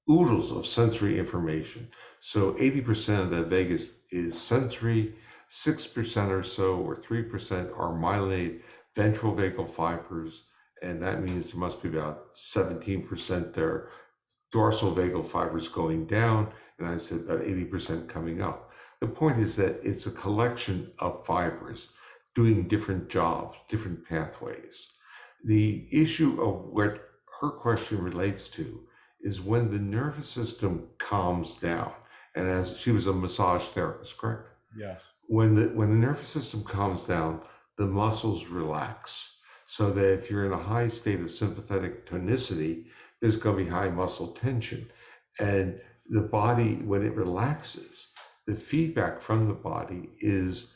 oodles of sensory information. So 80% of the vagus is sensory, 6% or so, or 3% are myelinated ventral vagal fibers, and that means there must be about 17% there dorsal vagal fibers going down, and I said about 80% coming up. The point is that it's a collection of fibers doing different jobs, different pathways. The issue of what her question relates to is when the nervous system calms down, and as she was a massage therapist, correct? Yes. When the nervous system calms down, the muscles relax. So that if you're in a high state of sympathetic tonicity, there's going to be high muscle tension. And the body, when it relaxes, the feedback from the body is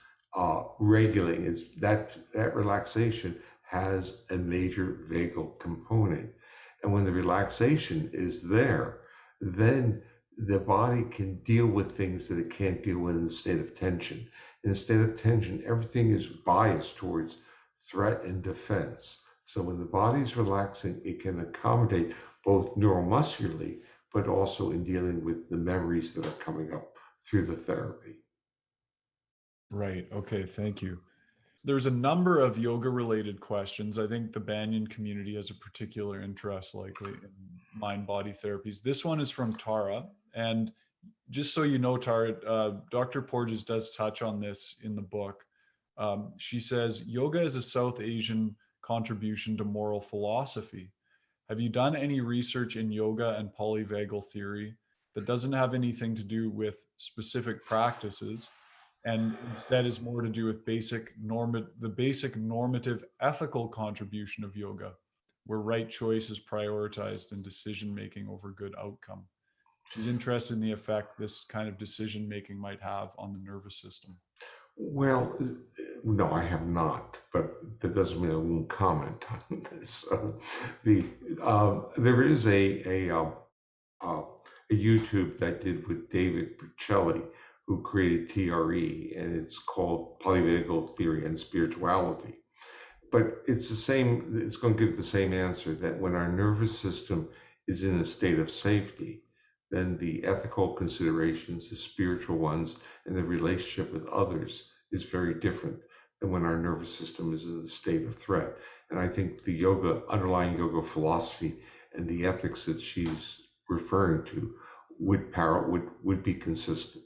regulating. Is that relaxation has a major vagal component. And when the relaxation is there, then the body can deal with things that it can't deal with in a state of tension. In a state of tension, everything is biased towards threat and defense. So when the body's relaxing, it can accommodate both neuromuscularly, but also in dealing with the memories that are coming up through the therapy. Right. Okay. Thank you. There's a number of yoga related questions. I think the Banyen community has a particular interest, likely, in mind body therapies. This one is from Tara. And just so you know, Tara, Dr. Porges does touch on this in the book. She says, yoga is a South Asian contribution to moral philosophy. Have you done any research in yoga and polyvagal theory that doesn't have anything to do with specific practices and instead is more to do with the basic normative ethical contribution of yoga, where right choice is prioritized in decision making over good outcome? She's interested in the effect this kind of decision making might have on the nervous system. Well, no, I have not, but that doesn't mean I won't comment on this. There is a YouTube that I did with David Bercelli, who created TRE, and it's called Polyvagal Theory and Spirituality. But it's the same, it's going to give the same answer that when our nervous system is in a state of safety, then the ethical considerations, the spiritual ones, and the relationship with others is very different than when our nervous system is in a state of threat. And I think the underlying yoga philosophy and the ethics that she's referring to would be consistent.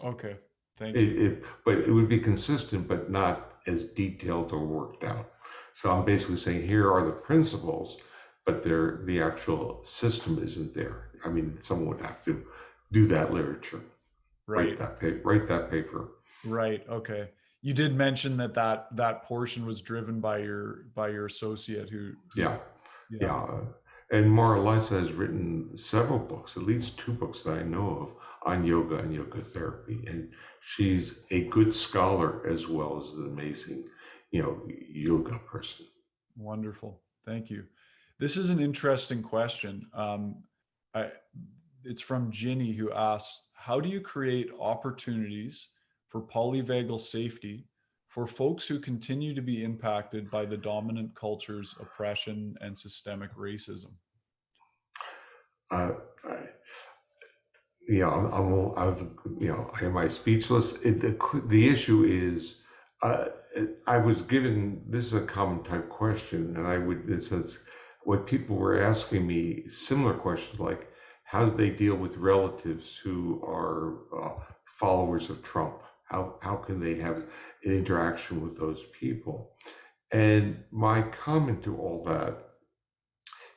Okay, thank you. But it would be consistent, but not as detailed or worked out. So I'm basically saying here are the principles, but the actual system isn't there. I mean, someone would have to do that literature, Right, write that paper. right. Okay. You did mention that portion was driven by your associate who Yeah, yeah. yeah. And Mara Lisa has written several books, at least two books that I know of, on yoga and yoga therapy. And she's a good scholar as well as an amazing, yoga person. Wonderful. Thank you. This is an interesting question. I, it's from Ginny, who asks, how do you create opportunities for polyvagal safety for folks who continue to be impacted by the dominant culture's oppression and systemic racism? Uh, I, am I speechless? The issue is, uh, I was given, this is a common type question, and it says, what people were asking me, similar questions like, how do they deal with relatives who are followers of Trump? How can they have an interaction with those people? And my comment to all that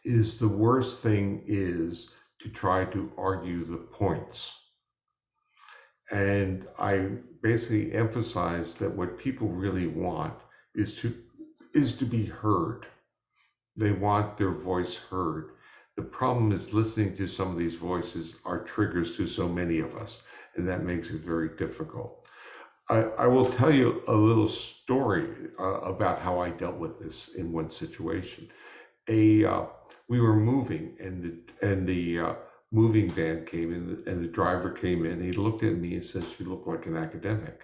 is the worst thing is to try to argue the points. And I basically emphasize that what people really want is to be heard. They want their voice heard. The problem is listening to some of these voices are triggers to so many of us, and that makes it very difficult. I will tell you a little story about how I dealt with this in one situation. We were moving, and the moving van came in, and the driver came in. He looked at me and says, "You look like an academic."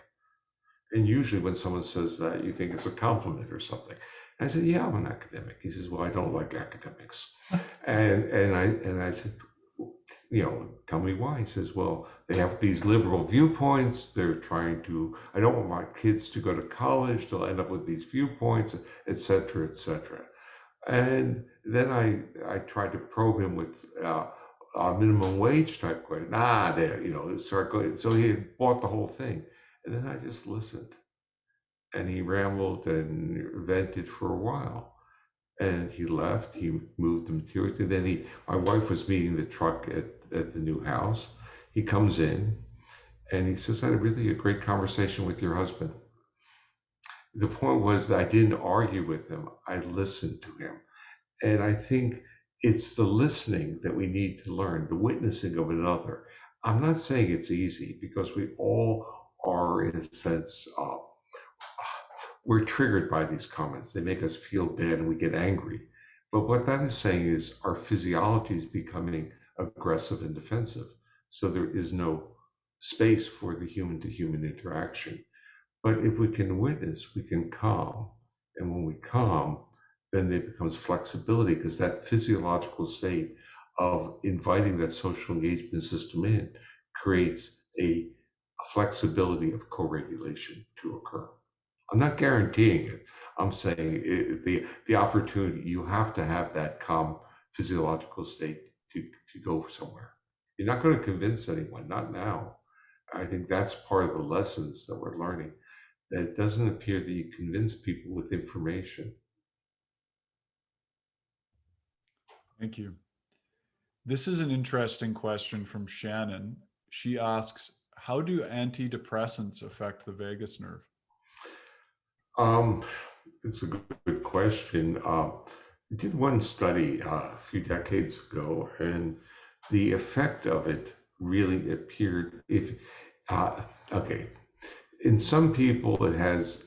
And usually, when someone says that, you think it's a compliment or something. And I said, "Yeah, I'm an academic." He says, "Well, I don't like academics," and I said, "Tell me why." He says, "Well, they have these liberal viewpoints. They're trying to. I don't want my kids to go to college. They'll end up with these viewpoints, et cetera, et cetera." And then I tried to probe him with a minimum wage type question. Start going. So he had bought the whole thing, and then I just listened, and he rambled and vented for a while, and he left. He moved the materials, and then my wife was meeting the truck at the new house. He comes in, and he says, "I had really a great conversation with your husband." The point was that I didn't argue with him. I listened to him. And I think it's the listening that we need to learn, the witnessing of another. I'm not saying it's easy because we all are, in a sense, we're triggered by these comments. They make us feel bad and we get angry. But what that is saying is our physiology is becoming aggressive and defensive. So there is no space for the human to human interaction. But if we can witness, we can calm. And when we calm, then there becomes flexibility because that physiological state of inviting that social engagement system in creates a flexibility of co-regulation to occur. I'm not guaranteeing it. I'm saying the opportunity, you have to have that calm physiological state to go somewhere. You're not going to convince anyone, not now. I think that's part of the lessons that we're learning, that it doesn't appear that you convince people with information. Thank you. This is an interesting question from Shannon. She asks, how do antidepressants affect the vagus nerve? Um, it's a good question. I did one study a few decades ago, and the effect of it really appeared okay, in some people it has,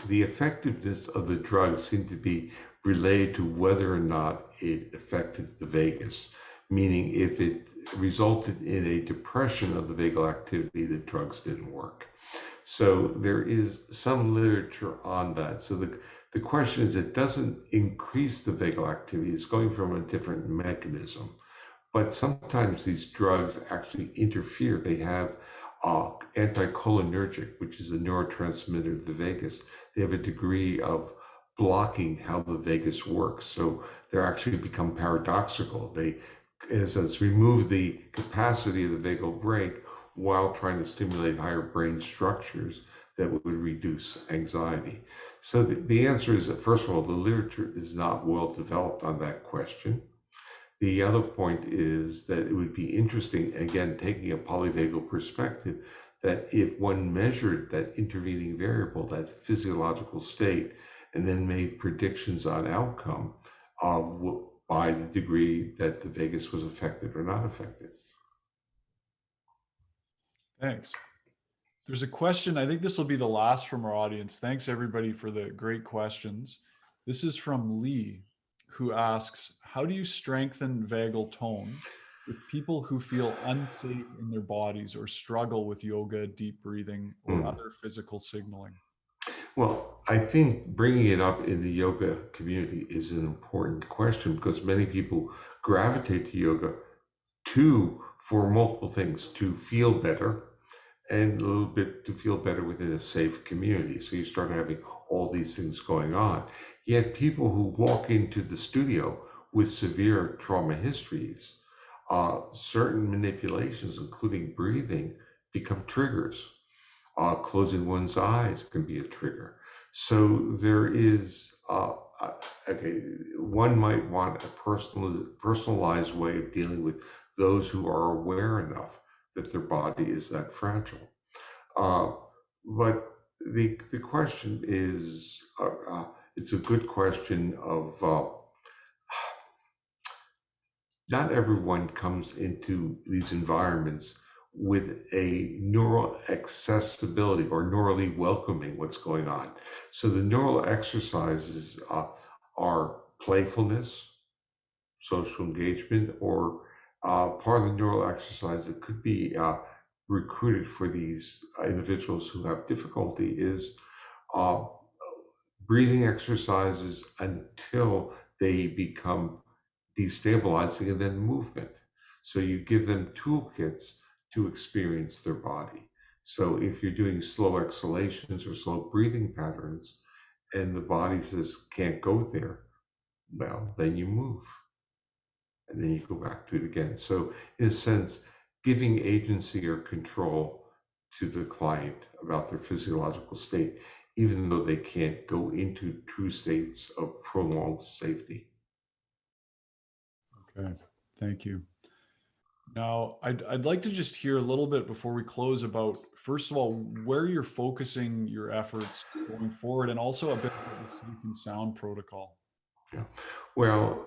the effectiveness of the drug seemed to be related to whether or not it affected the vagus, meaning if it resulted in a depression of the vagal activity, the drugs didn't work. So there is some literature on that. So the question is, it doesn't increase the vagal activity, it's going from a different mechanism. But sometimes these drugs actually interfere. They have anticholinergic, which is a neurotransmitter of the vagus. They have a degree of blocking how the vagus works. So they actually become paradoxical. They, as remove the capacity of the vagal brake while trying to stimulate higher brain structures that would reduce anxiety. So the answer is that, first of all, the literature is not well developed on that question. The other point is that it would be interesting, again, taking a polyvagal perspective, that if one measured that intervening variable, that physiological state, and then made predictions on outcome by the degree that the vagus was affected or not affected. Thanks. There's a question. I think this will be the last from our audience. Thanks everybody for the great questions. This is from Lee. who asks, how do you strengthen vagal tone with people who feel unsafe in their bodies or struggle with yoga, deep breathing, or Hmm. other physical signaling? Well, I think bringing it up in the yoga community is an important question because many people gravitate to yoga for multiple things: to feel better and a little bit to feel better within a safe community. So you start having all these things going on. Yet people who walk into the studio with severe trauma histories, certain manipulations, including breathing, become triggers. Closing one's eyes can be a trigger. So there is, okay, one might want a personalized way of dealing with those who are aware enough that their body is that fragile. Uh, but the question is, it's a good question of not everyone comes into these environments with a neural accessibility or neurally welcoming what's going on. So the neural exercises are playfulness, social engagement, or part of the neural exercise that could be recruited for these individuals who have difficulty is uh, breathing exercises until they become destabilizing, and then movement. So you give them toolkits to experience their body. So if you're doing slow exhalations or slow breathing patterns and the body says can't go there, well, then you move and then you go back to it again. So in a sense, giving agency or control to the client about their physiological state, even though they can't go into true states of prolonged safety. Okay, thank you. Now, I'd like to just hear a little bit before we close about, first of all, where you're focusing your efforts going forward, and also a bit about the safe and sound protocol. Yeah. Well,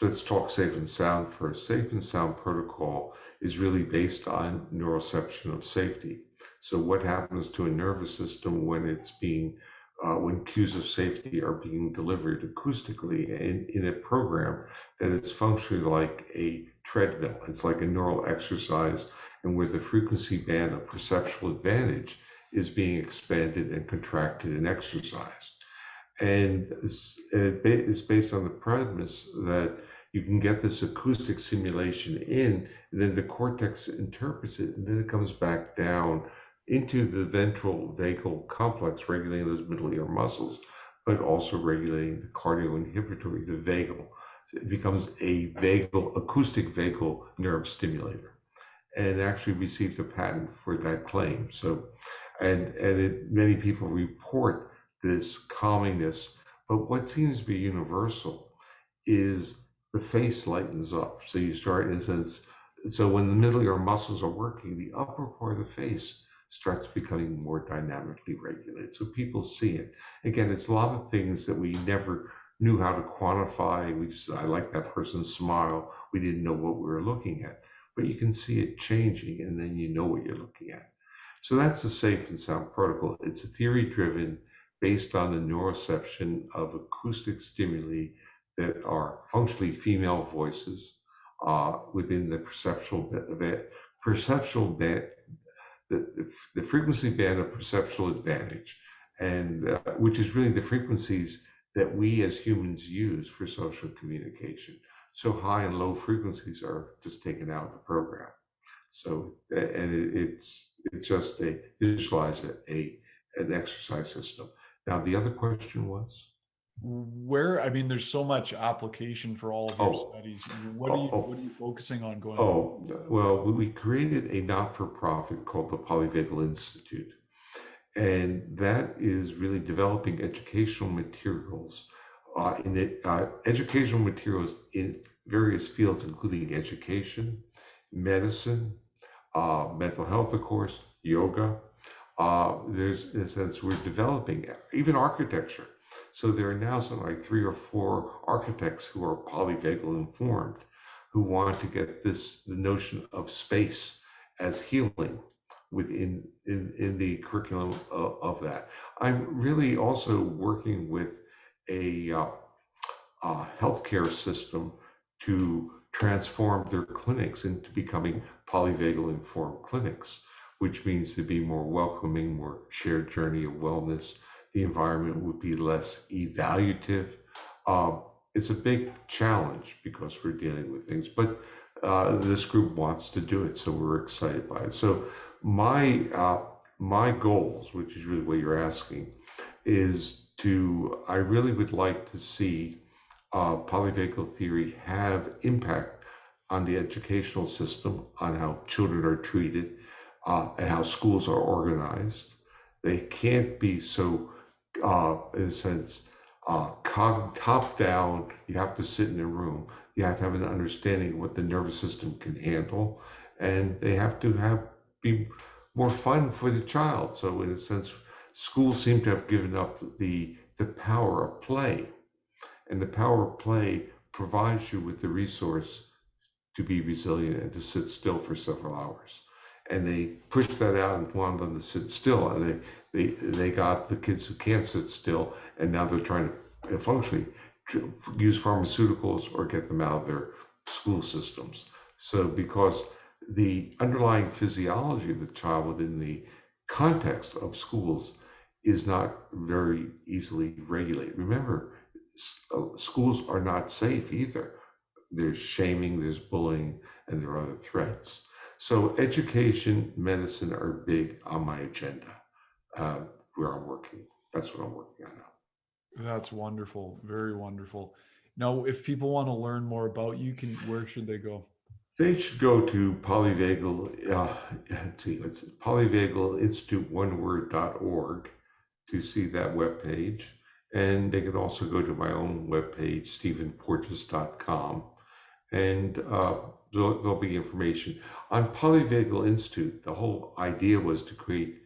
let's talk safe and sound first. Safe and sound protocol is really based on neuroception of safety. So what happens to a nervous system when when cues of safety are being delivered acoustically in a program that is functionally like a treadmill. It's like a neural exercise, and where the frequency band of perceptual advantage is being expanded and contracted and exercised. And it's based on the premise that you can get this acoustic simulation in, and then the cortex interprets it, and then it comes back down into the ventral vagal complex, regulating those middle ear muscles, but also regulating the cardioinhibitory, the vagal. So it becomes a acoustic vagal nerve stimulator, and actually received a patent for that claim. So, many people report this calmingness, but what seems to be universal is the face lightens up. So you start in a sense. So when the middle ear muscles are working, the upper part of the face starts becoming more dynamically regulated. So people see it. Again, it's a lot of things that we never knew how to quantify. I like that person's smile. We didn't know what we were looking at, but you can see it changing, and then you know what you're looking at. So that's the safe and sound protocol. It's a theory driven based on the neuroception of acoustic stimuli that are functionally female voices within the perceptual band, the frequency band of perceptual advantage, and which is really the frequencies that we as humans use for social communication. So high and low frequencies are just taken out of the program. So, and it's just a visualize an exercise system. Now, the other question was, Where, I mean, there's so much application for all of your oh, studies. oh, What are oh, you focusing on going forward? oh, well, we created a not-for-profit called the Polyvagal Institute, and that is really developing educational materials educational materials in various fields, including education, medicine, mental health, of course, yoga. There's, in a sense, we're developing even architecture. So there are now something like 3 or 4 architects who are polyvagal informed, who want to get the notion of space as healing in the curriculum of that. I'm really also working with a healthcare system to transform their clinics into becoming polyvagal informed clinics, which means to be more welcoming, more shared journey of wellness. The environment would be less evaluative. It's a big challenge because we're dealing with things, but this group wants to do it, so we're excited by it. So my goals, which is really what you're asking, is I really would like to see polyvagal theory have impact on the educational system, on how children are treated, and how schools are organized. They can't be so, in a sense, top down. You have to sit in a room. You have to have an understanding of what the nervous system can handle, and they have to be more fun for the child. So, in a sense, schools seem to have given up the power of play, and the power of play provides you with the resource to be resilient and to sit still for several hours. And they pushed that out and wanted them to sit still. And they got the kids who can't sit still, and now they're trying to functionally use pharmaceuticals or get them out of their school systems. So because the underlying physiology of the child within the context of schools is not very easily regulated. Remember, schools are not safe either. There's shaming, there's bullying, and there are other threats. So education, medicine are big on my agenda, where I'm working. That's what I'm working on now. That's wonderful. Very wonderful. Now, if people want to learn more about you, where should they go? They should go to Polyvagal, let's see, it's polyvagalinstitute1word.org to see that webpage. And they can also go to my own webpage, stephenporges.com, and there'll be information. On Polyvagal Institute, the whole idea was to create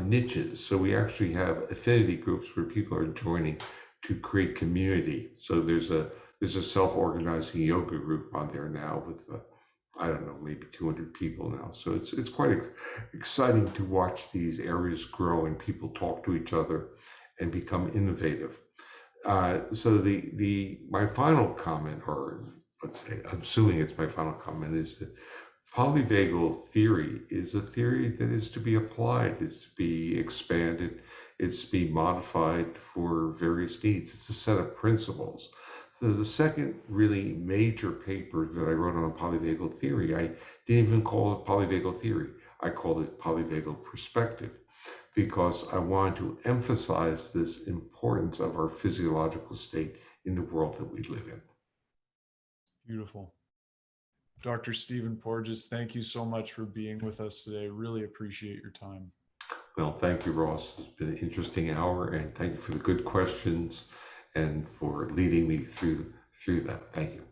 niches. So we actually have affinity groups where people are joining to create community. So there's a self-organizing yoga group on there now with I don't know, maybe 200 people now. So it's quite exciting to watch these areas grow and people talk to each other and become innovative. So my final comment, or let's say, I'm assuming it's my final comment, is that polyvagal theory is a theory that is to be applied, is to be expanded, it's to be modified for various needs. It's a set of principles. So the second really major paper that I wrote on polyvagal theory, I didn't even call it polyvagal theory. I called it polyvagal perspective, because I wanted to emphasize this importance of our physiological state in the world that we live in. Beautiful. Dr. Stephen Porges, thank you so much for being with us today. Really appreciate your time. Well, thank you, Ross. It's been an interesting hour, and thank you for the good questions and for leading me through that. Thank you.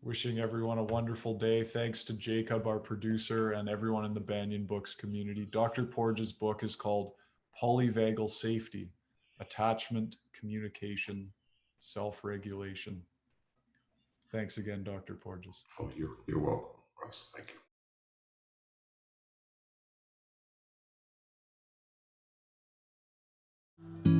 Wishing everyone a wonderful day. Thanks to Jacob, our producer, and everyone in the Banyen Books community. Dr. Porges' book is called Polyvagal Safety: Attachment, Communication, Self-Regulation. Thanks again, Dr. Porges. Oh, you're welcome, Ross. Thank you.